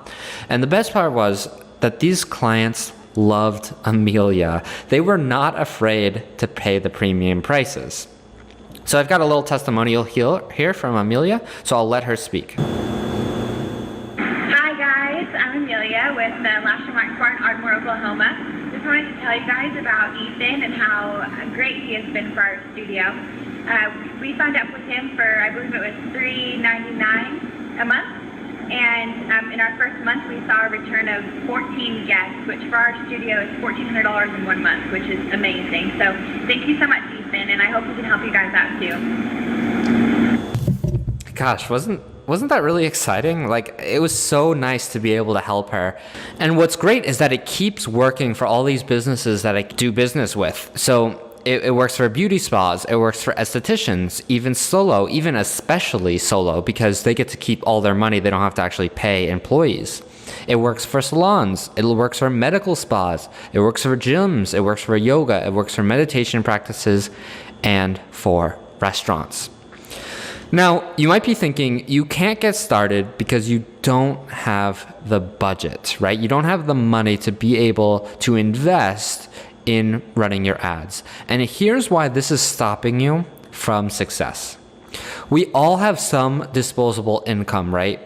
And the best part was that these clients loved Amelia. They were not afraid to pay the premium prices. So I've got a little testimonial here from Amelia, so I'll let her speak. Hi guys, I'm Amelia with Lasher Mark Spartan, Ardmore, Oklahoma. Just wanted to tell you guys about Ethan and how great he has been for our studio. We signed up with him for, I believe it was $3.99 a month. And in our first month, we saw a return of 14 guests, which for our studio is $1,400 in 1 month, which is amazing. So thank you so much, Ethan, and I hope we can help you guys out too. Gosh, wasn't that really exciting? Like, it was so nice to be able to help her. And what's great is that it keeps working for all these businesses that I do business with. So it works for beauty spas, it works for estheticians, even solo, even especially solo, because they get to keep all their money. They don't have to actually pay employees. It works for salons, it works for medical spas, it works for gyms, it works for yoga, it works for meditation practices, and for restaurants. Now, you might be thinking you can't get started because you don't have the budget, right? You don't have the money to be able to invest in running your ads. And here's why this is stopping you from success. We all have some disposable income, right?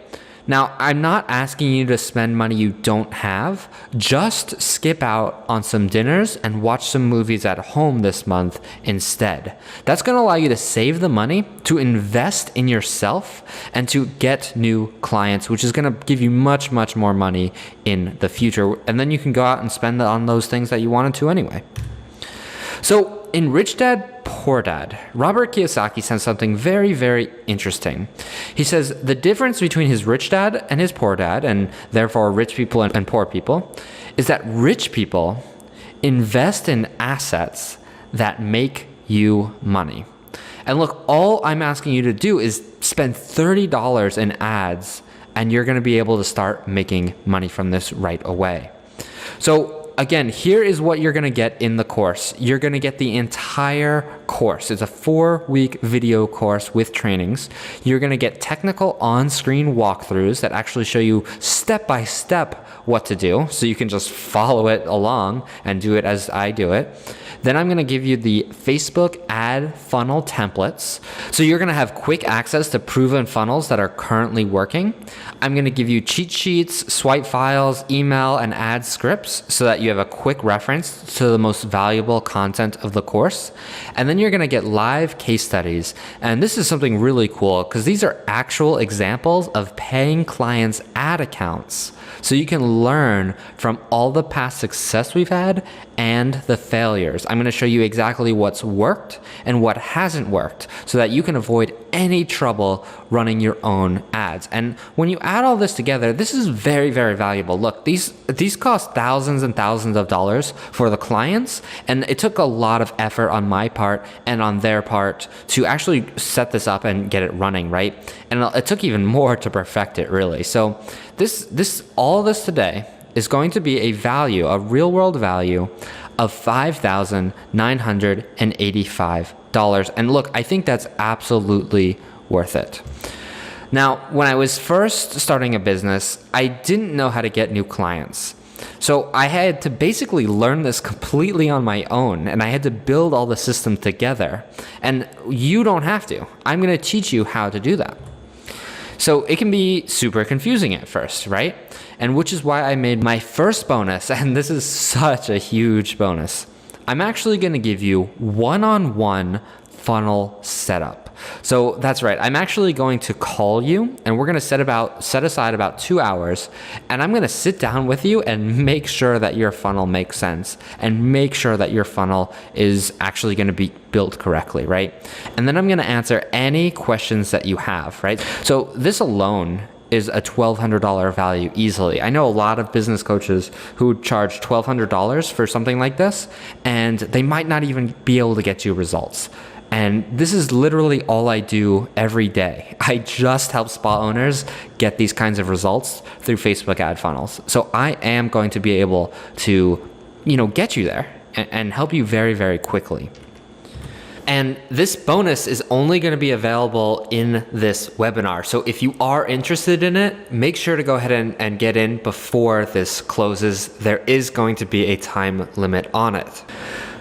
Now, I'm not asking you to spend money you don't have. Just skip out on some dinners and watch some movies at home this month instead. That's gonna allow you to save the money, to invest in yourself, and to get new clients, which is gonna give you much, much more money in the future. And then you can go out and spend it on those things that you wanted to anyway. So in Rich Dad, Poor Dad, Robert Kiyosaki says something very, very interesting. He says the difference between his rich dad and his poor dad, and therefore rich people and poor people, is that rich people invest in assets that make you money. And look, all I'm asking you to do is spend $30 in ads, and you're gonna be able to start making money from this right away. So again, here is what you're gonna get in the course. You're gonna get the entire course. It's a 4-week video course with trainings. You're gonna get technical on-screen walkthroughs that actually show you step-by-step what to do, so you can just follow it along and do it as I do it. Then I'm gonna give you the Facebook ad funnel templates. So you're gonna have quick access to proven funnels that are currently working. I'm gonna give you cheat sheets, swipe files, email, and ad scripts so that you have a quick reference to the most valuable content of the course. And then you're gonna get live case studies. And this is something really cool because these are actual examples of paying clients' ad accounts. So you can learn from all the past success we've had and the failures. I'm gonna show you exactly what's worked and what hasn't worked so that you can avoid any trouble running your own ads. And when you add all this together, this is very, very valuable. Look, these cost thousands and thousands of dollars for the clients, and it took a lot of effort on my part and on their part to actually set this up and get it running, right? And it took even more to perfect it, really. So all this today is going to be a value, a real world value of $5,985. And look, I think that's absolutely worth it. Now, when I was first starting a business, I didn't know how to get new clients. So I had to basically learn this completely on my own, and I had to build all the system together. And you don't have to. I'm gonna teach you how to do that. So it can be super confusing at first, right? And which is why I made my first bonus, and this is such a huge bonus. I'm actually gonna give you one-on-one funnel setup. So that's right, I'm actually going to call you and we're gonna set aside about 2 hours, and I'm gonna sit down with you and make sure that your funnel makes sense and make sure that your funnel is actually gonna be built correctly, right? And then I'm gonna answer any questions that you have, right? So this alone is a $1,200 value easily. I know a lot of business coaches who charge $1,200 for something like this, and they might not even be able to get you results. And this is literally all I do every day. I just help spa owners get these kinds of results through Facebook ad funnels. So I am going to be able to, get you there and help you very, very quickly. And this bonus is only going to be available in this webinar. So if you are interested in it, make sure to go ahead and get in before this closes. There is going to be a time limit on it.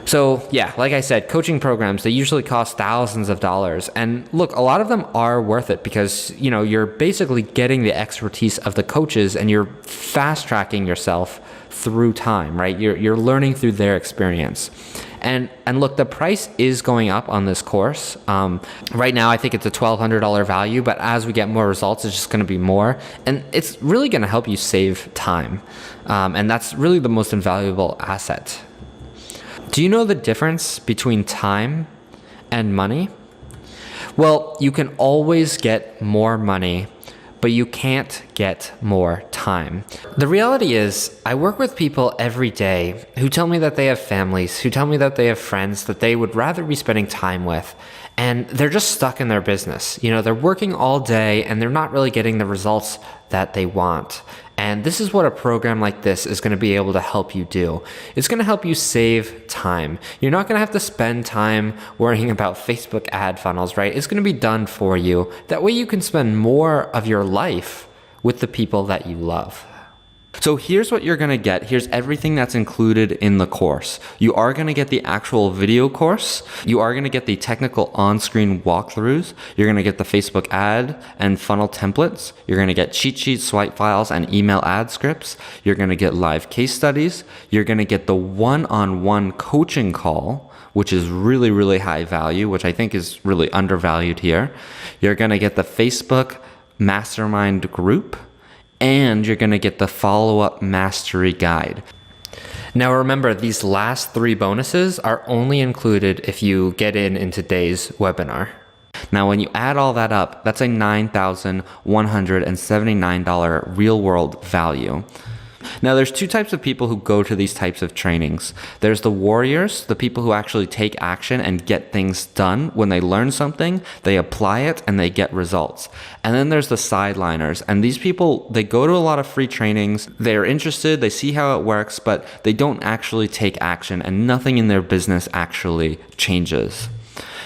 So yeah, like I said, coaching programs, they usually cost thousands of dollars. And look, a lot of them are worth it because, you're basically getting the expertise of the coaches and you're fast tracking yourself through time, right? You're learning through their experience. And look, the price is going up on this course. Right now, I think it's a $1,200 value, but as we get more results, it's just going to be more. And it's really going to help you save time. And that's really the most invaluable asset. Do you know the difference between time and money? Well, you can always get more money, but you can't get more time. The reality is, I work with people every day who tell me that they have families, who tell me that they have friends that they would rather be spending time with, and they're just stuck in their business. They're working all day and they're not really getting the results that they want. And this is what a program like this is going to be able to help you do. It's going to help you save time. You're not going to have to spend time worrying about Facebook ad funnels, right? It's going to be done for you. That way you can spend more of your life with the people that you love. So here's what you're going to get. Here's everything that's included in the course. You are going to get the actual video course. You are going to get the technical on-screen walkthroughs. You're going to get the Facebook ad and funnel templates. You're going to get cheat sheets, swipe files, and email ad scripts. You're going to get live case studies. You're going to get the one-on-one coaching call, which is really, really high value, which I think is really undervalued here. You're going to get the Facebook mastermind group. And you're going to get the follow-up mastery guide. Now remember, these last 3 bonuses are only included if you get in today's webinar. Now when you add all that up, that's a $9,179 real-world value. Now there's 2 types of people who go to these types of trainings. There's the warriors, the people who actually take action and get things done. When they learn something, they apply it and they get results. And then there's the sideliners. And these people, they go to a lot of free trainings. They're interested, they see how it works, but they don't actually take action and nothing in their business actually changes.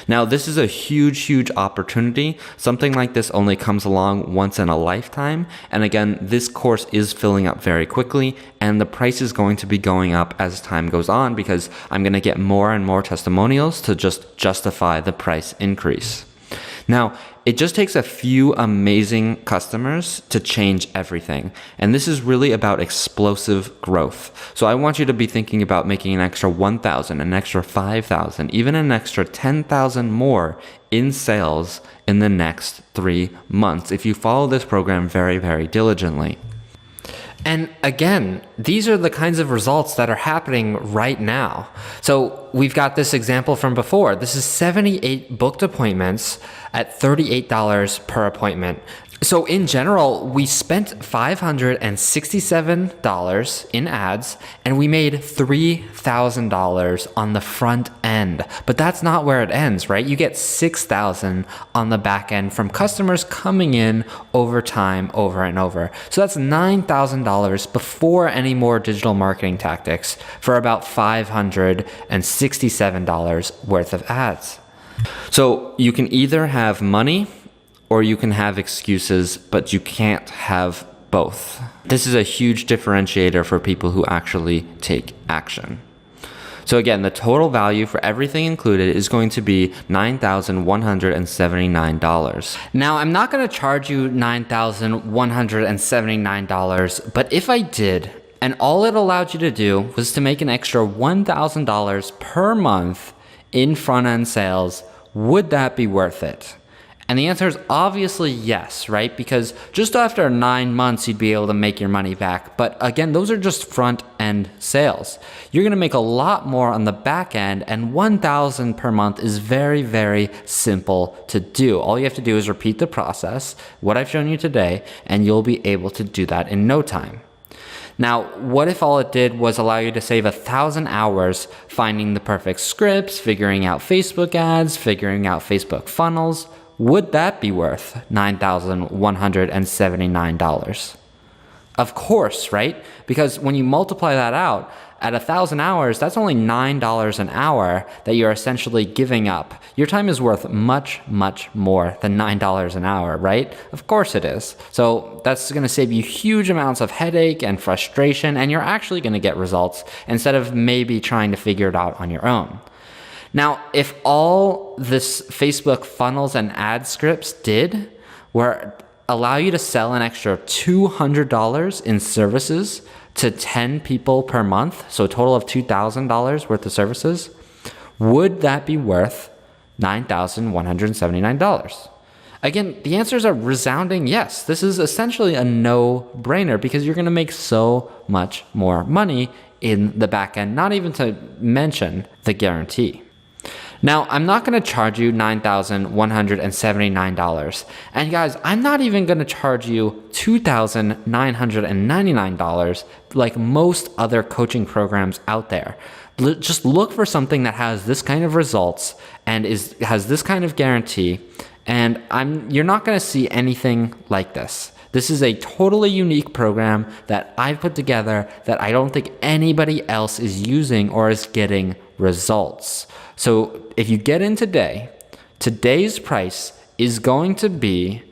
Now, this is a huge, huge opportunity. Something like this only comes along once in a lifetime. And again, this course is filling up very quickly and the price is going to be going up as time goes on because I'm going to get more and more testimonials to just justify the price increase. Now, it just takes a few amazing customers to change everything. And this is really about explosive growth. So I want you to be thinking about making an extra 1,000, an extra 5,000, even an extra 10,000 more in sales in the next 3 months if you follow this program very, very diligently. And again, these are the kinds of results that are happening right now. So we've got this example from before. This is 78 booked appointments at $38 per appointment. So in general, we spent $567 in ads and we made $3,000 on the front end. But that's not where it ends, right? You get $6,000 on the back end from customers coming in over time, over and over. So that's $9,000 before any more digital marketing tactics for about $567 worth of ads. So you can either have money or you can have excuses, but you can't have both. This is a huge differentiator for people who actually take action. So again, the total value for everything included is going to be $9,179. Now, I'm not going to charge you $9,179, but if I did, and all it allowed you to do was to make an extra $1,000 per month in front-end sales, would that be worth it? And the answer is obviously yes, right? Because just after 9 months, you'd be able to make your money back. But again, those are just front end sales. You're going to make a lot more on the back end, and $1,000 per month is very, very simple to do. All you have to do is repeat the process, what I've shown you today, and you'll be able to do that in no time. Now, what if all it did was allow you to save 1,000 hours finding the perfect scripts, figuring out Facebook ads, figuring out Facebook funnels? Would that be worth $9,179? Of course, right? Because when you multiply that out, at 1,000 hours, that's only $9 an hour that you're essentially giving up. Your time is worth much, much more than $9 an hour, right? Of course it is. So that's going to save you huge amounts of headache and frustration, and you're actually going to get results instead of maybe trying to figure it out on your own. Now, if all this Facebook funnels and ad scripts did were allow you to sell an extra $200 in services to 10 people per month, so a total of $2,000 worth of services, would that be worth $9,179? Again, the answers are resounding yes. This is essentially a no-brainer because you're going to make so much more money in the back end, not even to mention the guarantee. Now, I'm not going to charge you $9,179. And guys, I'm not even going to charge you $2,999 like most other coaching programs out there. Just look for something that has this kind of results and has this kind of guarantee. And you're not going to see anything like this. This is a totally unique program that I've put together that I don't think anybody else is using or is getting results. So if you get in today, today's price is going to be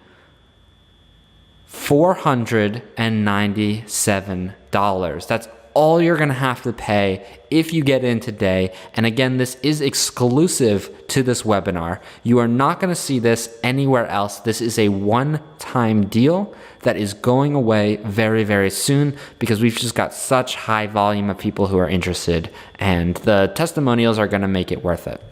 $497. That's all you're going to have to pay if you get in today. And again, this is exclusive to this webinar. You are not going to see this anywhere else. This is a one-time deal that is going away very, very soon because we've just got such high volume of people who are interested, and the testimonials are going to make it worth it.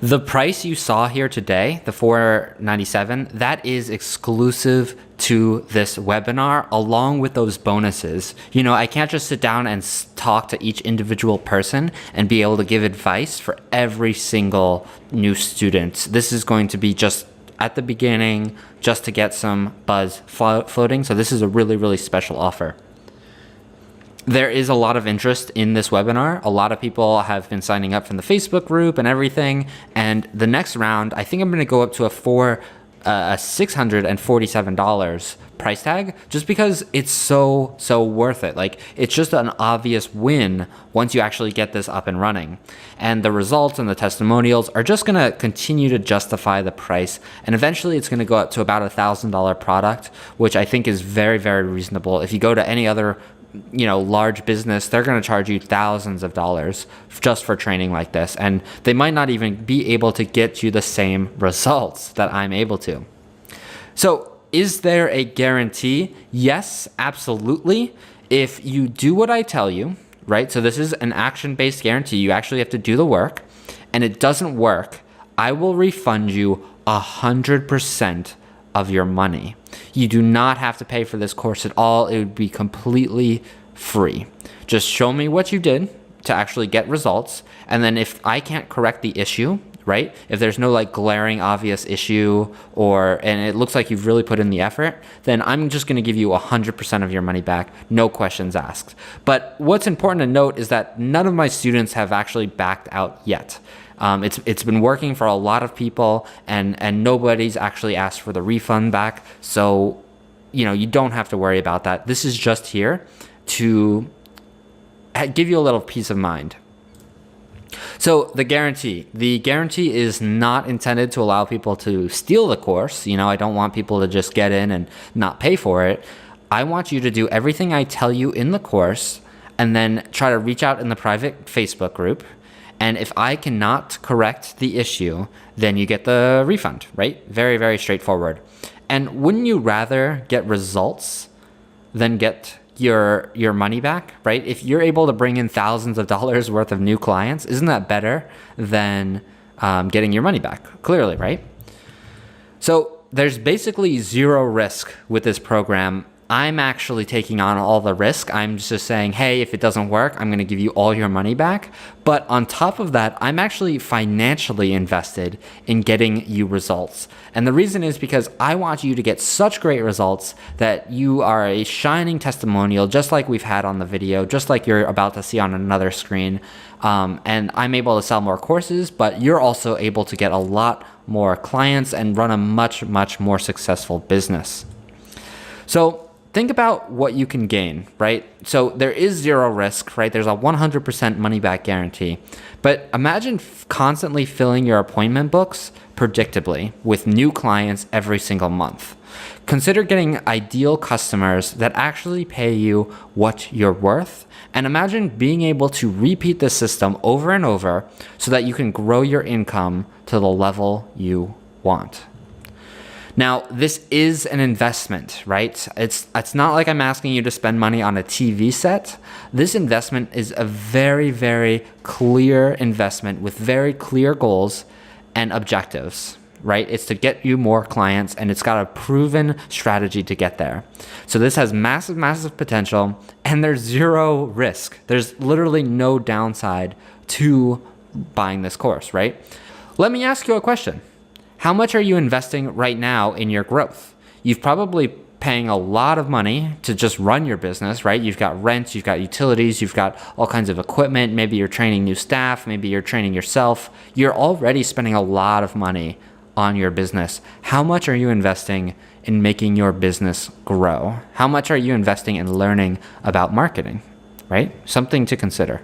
The price you saw here today, the $497, that is exclusive to this webinar along with those bonuses. You know, I can't just sit down and talk to each individual person and be able to give advice for every single new student. This is going to be just at the beginning, just to get some buzz floating. So this is a really, really special offer. There is a lot of interest in this webinar. A lot of people have been signing up from the Facebook group and everything. And the next round, I think I'm going to go up to a $647 price tag just because it's so worth it. Like, it's just an obvious win once you actually get this up and running. And the results and the testimonials are just going to continue to justify the price. And eventually it's going to go up to about $1,000 product, which I think is very, very reasonable. If you go to any other large business, they're going to charge you thousands of dollars just for training like this. And they might not even be able to get you the same results that I'm able to. So is there a guarantee? Yes, absolutely. If you do what I tell you, right? So this is an action-based guarantee. You actually have to do the work, and it doesn't work, I will refund you 100% of your money. You do not have to pay for this course at all. It would be completely free. Just show me what you did to actually get results. And then if I can't correct the issue, right? If there's no like glaring obvious issue and it looks like you've really put in the effort, then I'm just going to give you 100% of your money back. No questions asked. But what's important to note is that none of my students have actually backed out yet. It's been working for a lot of people, and nobody's actually asked for the refund back. So, you don't have to worry about that. This is just here to give you a little peace of mind. So the guarantee is not intended to allow people to steal the course. I don't want people to just get in and not pay for it. I want you to do everything I tell you in the course and then try to reach out in the private Facebook group. And if I cannot correct the issue, then you get the refund, right? Very, very straightforward. And wouldn't you rather get results than get your money back, right? If you're able to bring in thousands of dollars worth of new clients, isn't that better than getting your money back? Clearly, right? So there's basically zero risk with this program I'm actually taking on all the risk. I'm just saying, hey, if it doesn't work, I'm going to give you all your money back. But on top of that, I'm actually financially invested in getting you results. And the reason is because I want you to get such great results that you are a shining testimonial, just like we've had on the video, just like you're about to see on another screen. And I'm able to sell more courses, but you're also able to get a lot more clients and run a much, much more successful business. So think about what you can gain, right? So there is zero risk, right? There's a 100% money back guarantee. But imagine constantly filling your appointment books predictably with new clients every single month. Consider getting ideal customers that actually pay you what you're worth. And imagine being able to repeat this system over and over so that you can grow your income to the level you want. Now, this is an investment, right? It's not like I'm asking you to spend money on a TV set. This investment is a very, very clear investment with very clear goals and objectives, right? It's to get you more clients, and it's got a proven strategy to get there. So this has massive, massive potential, and there's zero risk. There's literally no downside to buying this course, right? Let me ask you a question. How much are you investing right now in your growth? You've probably paying a lot of money to just run your business, right? You've got rent, you've got utilities, you've got all kinds of equipment. Maybe you're training new staff, maybe you're training yourself. You're already spending a lot of money on your business. How much are you investing in making your business grow? How much are you investing in learning about marketing, right? Something to consider.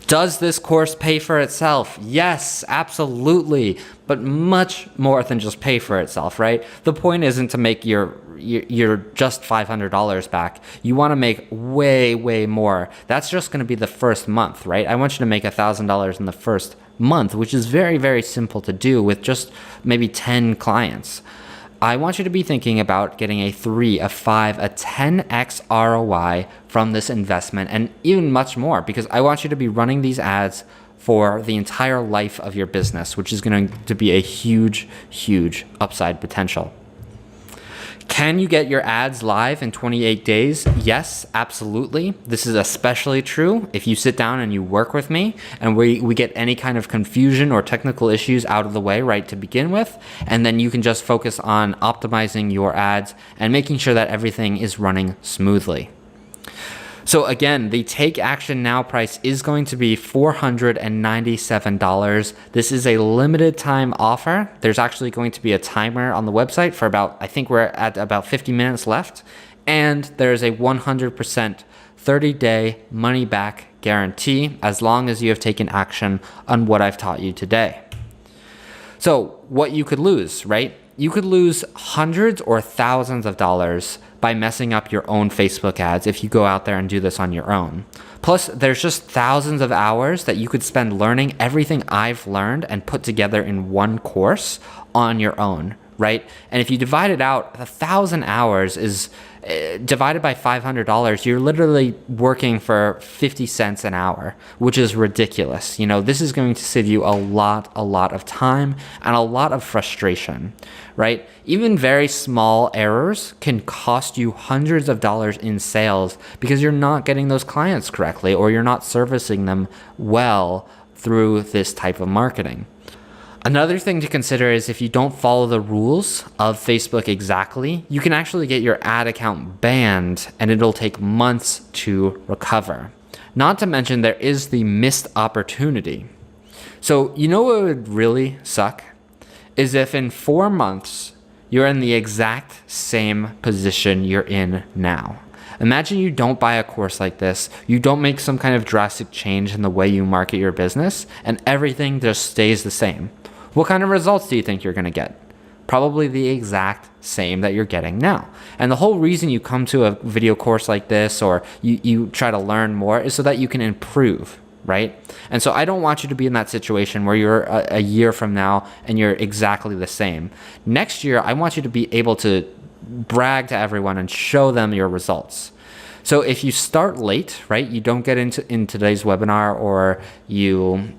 Does this course pay for itself? Yes, absolutely, but much more than just pay for itself, right? The point isn't to make your just $500 back. You want to make way, way more. That's just going to be the first month, right? I want you to make $1,000 in the first month, which is very, very simple to do with just maybe 10 clients. I want you to be thinking about getting a 3, a 5, a 10x ROI from this investment, and even much more, because I want you to be running these ads for the entire life of your business, which is going to be a huge, huge upside potential. Can you get your ads live in 28 days? Yes, absolutely. This is especially true if you sit down and you work with me and we get any kind of confusion or technical issues out of the way right to begin with. And then you can just focus on optimizing your ads and making sure that everything is running smoothly. So again, the Take Action Now price is going to be $497. This is a limited time offer. There's actually going to be a timer on the website for I think we're at about 50 minutes left. And there's a 100% 30-day money back guarantee as long as you have taken action on what I've taught you today. So what you could lose, right? You could lose hundreds or thousands of dollars by messing up your own Facebook ads if you go out there and do this on your own. Plus, there's just thousands of hours that you could spend learning everything I've learned and put together in one course on your own, right? And if you divide it out, 1,000 hours is divided by $500. You're literally working for 50 cents an hour, which is ridiculous. You know, this is going to save you a lot of time and a lot of frustration, right? Even very small errors can cost you hundreds of dollars in sales because you're not getting those clients correctly or you're not servicing them well through this type of marketing. Another thing to consider is if you don't follow the rules of Facebook exactly, you can actually get your ad account banned and it'll take months to recover. Not to mention there is the missed opportunity. So you know what would really suck? Is if in 4 months you're in the exact same position you're in now. Imagine you don't buy a course like this, you don't make some kind of drastic change in the way you market your business, and everything just stays the same. What kind of results do you think you're going to get? Probably the exact same that you're getting now. And the whole reason you come to a video course like this or you try to learn more is so that you can improve, right? And so I don't want you to be in that situation where you're a year from now and you're exactly the same. Next year, I want you to be able to brag to everyone and show them your results. So if you start late, right, you don't get in today's webinar or you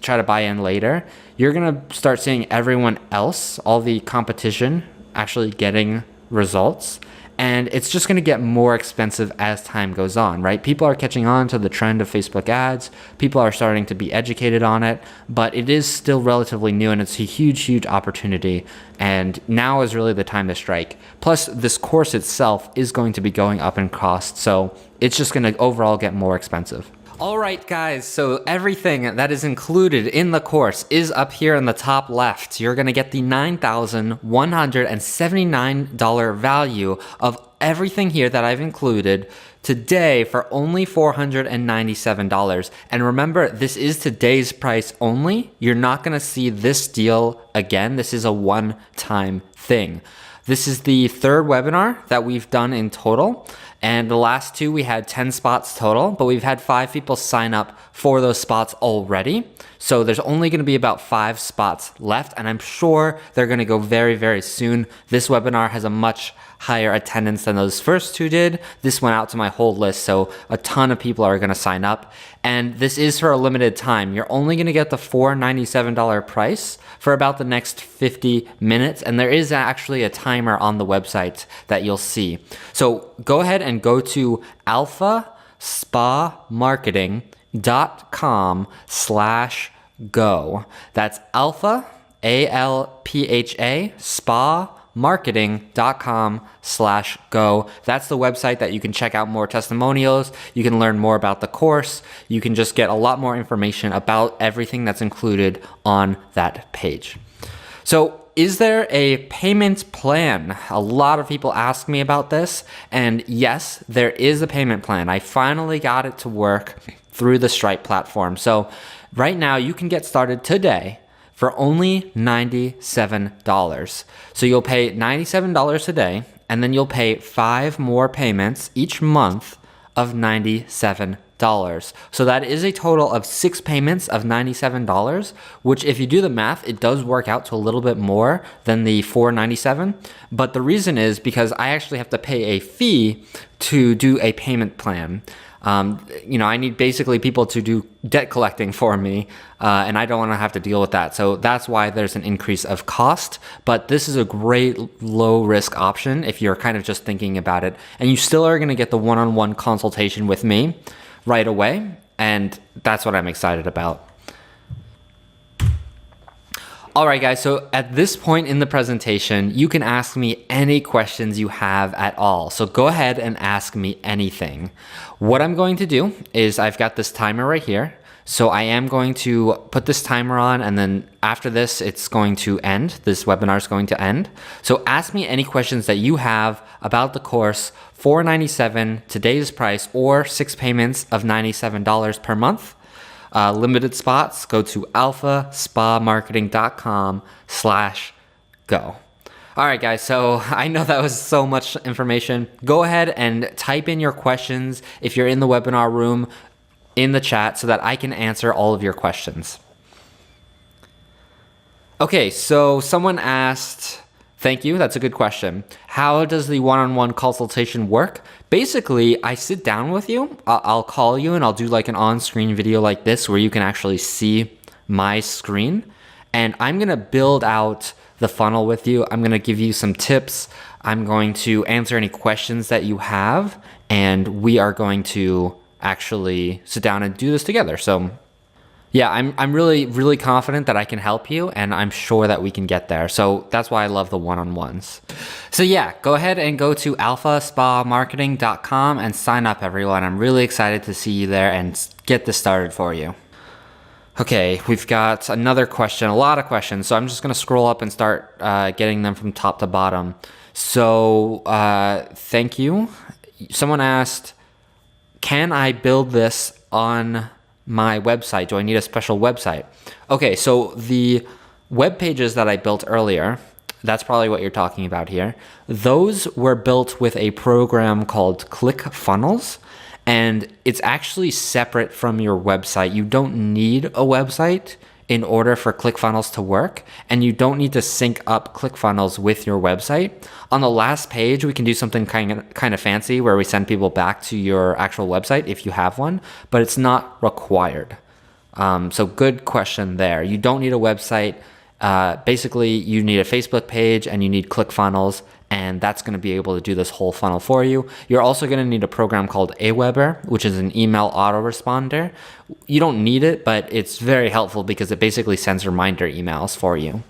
try to buy in later, you're going to start seeing everyone else, all the competition, actually getting results. And it's just going to get more expensive as time goes on, right? People are catching on to the trend of Facebook ads. People are starting to be educated on it, but it is still relatively new and it's a huge, huge opportunity. And now is really the time to strike. Plus, this course itself is going to be going up in cost. So it's just going to overall get more expensive. All right, guys, so everything that is included in the course is up here in the top left. You're going to get the $9,179 value of everything here that I've included today for only $497. And remember, this is today's price only. You're not going to see this deal again. This is a one-time thing. This is the third webinar that we've done in total. And the last two, we had 10 spots total, but we've had 5 people sign up for those spots already. So there's only going to be about 5 spots left, and I'm sure they're going to go very, very soon. This webinar has a much higher attendance than those first two did. This went out to my whole list, so a ton of people are going to sign up. And this is for a limited time. You're only going to get the $497 price for about the next 50 minutes. And there is actually a timer on the website that you'll see. So go ahead and go to alphaspamarketing.com/go. That's alpha, ALPHA, spamarketing.com/go. That's the website that you can check out more testimonials. You can learn more about the course. You can just get a lot more information about everything that's included on that page. So, is there a payment plan? A lot of people ask me about this, and yes, there is a payment plan. I finally got it to work through the Stripe platform. So right now you can get started today for only $97. So you'll pay $97 today, and then you'll pay 5 more payments each month of $97. So that is a total of 6 payments of $97, which if you do the math, it does work out to a little bit more than the $497. But the reason is because I actually have to pay a fee to do a payment plan. I need basically people to do debt collecting for me, and I don't want to have to deal with that. So that's why there's an increase of cost. But this is a great low risk option if you're kind of just thinking about it. And you still are going to get the one-on-one consultation with me right away. And that's what I'm excited about. All right, guys, so at this point in the presentation, you can ask me any questions you have at all. So go ahead and ask me anything. What I'm going to do is I've got this timer right here. So I am going to put this timer on, and then after this, it's going to end. This webinar is going to end. So ask me any questions that you have about the course, $497, today's price, or 6 payments of $97 per month. Limited spots, go to alphaspamarketing.com/go. All right, guys, so I know that was so much information. Go ahead and type in your questions if you're in the webinar room in the chat so that I can answer all of your questions. Okay, so someone asked, thank you, that's a good question. How does the one-on-one consultation work? Basically, I sit down with you, I'll call you and I'll do like an on-screen video like this where you can actually see my screen. And I'm gonna build out the funnel with you. I'm gonna give you some tips. I'm going to answer any questions that you have, and we are going to actually sit down and do this together. So yeah, I'm really, really confident that I can help you, and I'm sure that we can get there. So that's why I love the one-on-ones. So yeah, go ahead and go to alphaspamarketing.com and sign up, everyone. I'm really excited to see you there and get this started for you. Okay, we've got another question, a lot of questions. So I'm just gonna scroll up and start getting them from top to bottom. So thank you. Someone asked, can I build this on my website? Do I need a special website? Okay, so the web pages that I built earlier, that's probably what you're talking about here. Those were built with a program called ClickFunnels, and it's actually separate from your website. You don't need a website in order for ClickFunnels to work, and you don't need to sync up ClickFunnels with your website. On the last page, we can do something kind of fancy where we send people back to your actual website if you have one, but it's not required. So good question there. You don't need a website. Basically, you need a Facebook page and you need ClickFunnels, and that's going to be able to do this whole funnel for you. You're also going to need a program called Aweber, which is an email autoresponder. You don't need it, but it's very helpful because it basically sends reminder emails for you.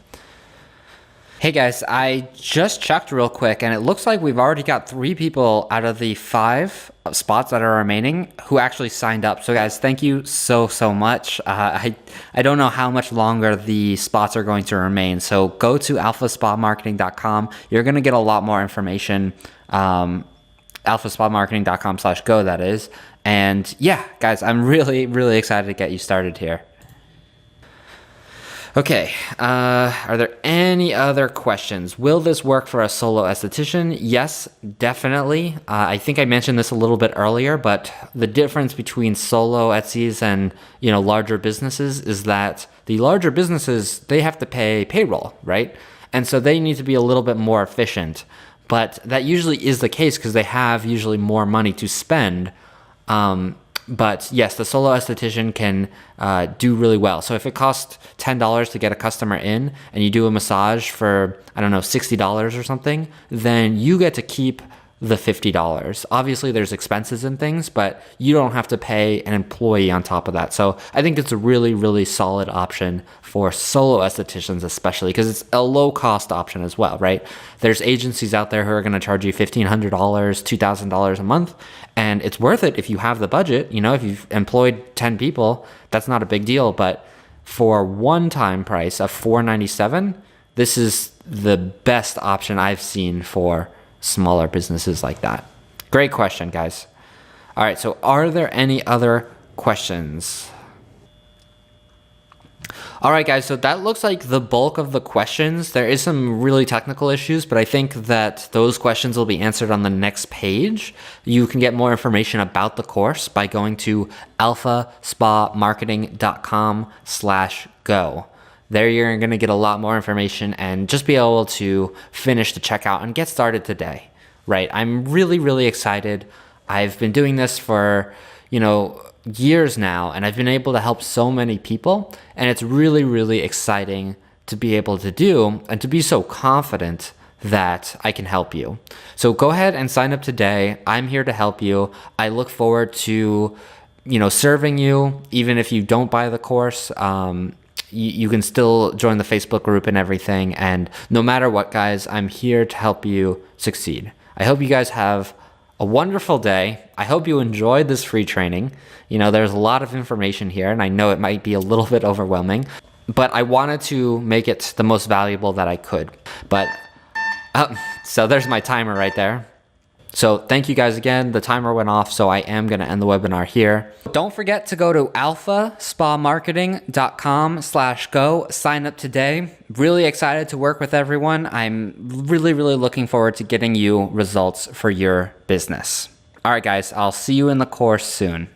Hey guys, I just checked real quick and it looks like we've already got 3 people out of the 5 spots that are remaining who actually signed up. So guys, thank you so much. I don't know how much longer the spots are going to remain. So go to alphaspamarketing.com. You're going to get a lot more information. alphaspamarketing.com/go, that is. And yeah, guys, I'm really excited to get you started here. Okay, are there any other questions? Will this work for a solo esthetician? Yes, definitely. I think I mentioned this a little bit earlier, but the difference between solo Etsy's and larger businesses is that the larger businesses, they have to pay payroll, right? And so they need to be a little bit more efficient. But that usually is the case because they have usually more money to spend. But yes, the solo esthetician can do really well. So if it costs $10 to get a customer in and you do a massage for, I don't know, $60 or something, then you get to keep the $50. Obviously there's expenses and things, but you don't have to pay an employee on top of that. So I think it's a really solid option for solo estheticians, especially because it's a low cost option as well, right? There's agencies out there who are going to charge you $1,500, $2,000 a month, and it's worth it if you have the budget. If you've employed 10 people, that's not a big deal. But for one-time price of $497, this is the best option I've seen for smaller businesses like that. Great question, guys. All right, so are there any other questions? All right, guys, so that looks like the bulk of the questions. There is some really technical issues, but I think that those questions will be answered on the next page. You can get more information about the course by going to alphaspamarketing.com/go. There you're going to get a lot more information and just be able to finish the checkout and get started today, right? I'm really excited. I've been doing this for, years now, and I've been able to help so many people, and it's really exciting to be able to do and to be so confident that I can help you. So go ahead and sign up today. I'm here to help you. I look forward to, serving you, even if you don't buy the course. You can still join the Facebook group and everything. And no matter what, guys, I'm here to help you succeed. I hope you guys have a wonderful day. I hope you enjoyed this free training. There's a lot of information here, and I know it might be a little bit overwhelming, but I wanted to make it the most valuable that I could. But so there's my timer right there. So thank you guys again. The timer went off, so I am going to end the webinar here. Don't forget to go to alphaspamarketing.com/go. Sign up today. Really excited to work with everyone. I'm really looking forward to getting you results for your business. All right, guys, I'll see you in the course soon.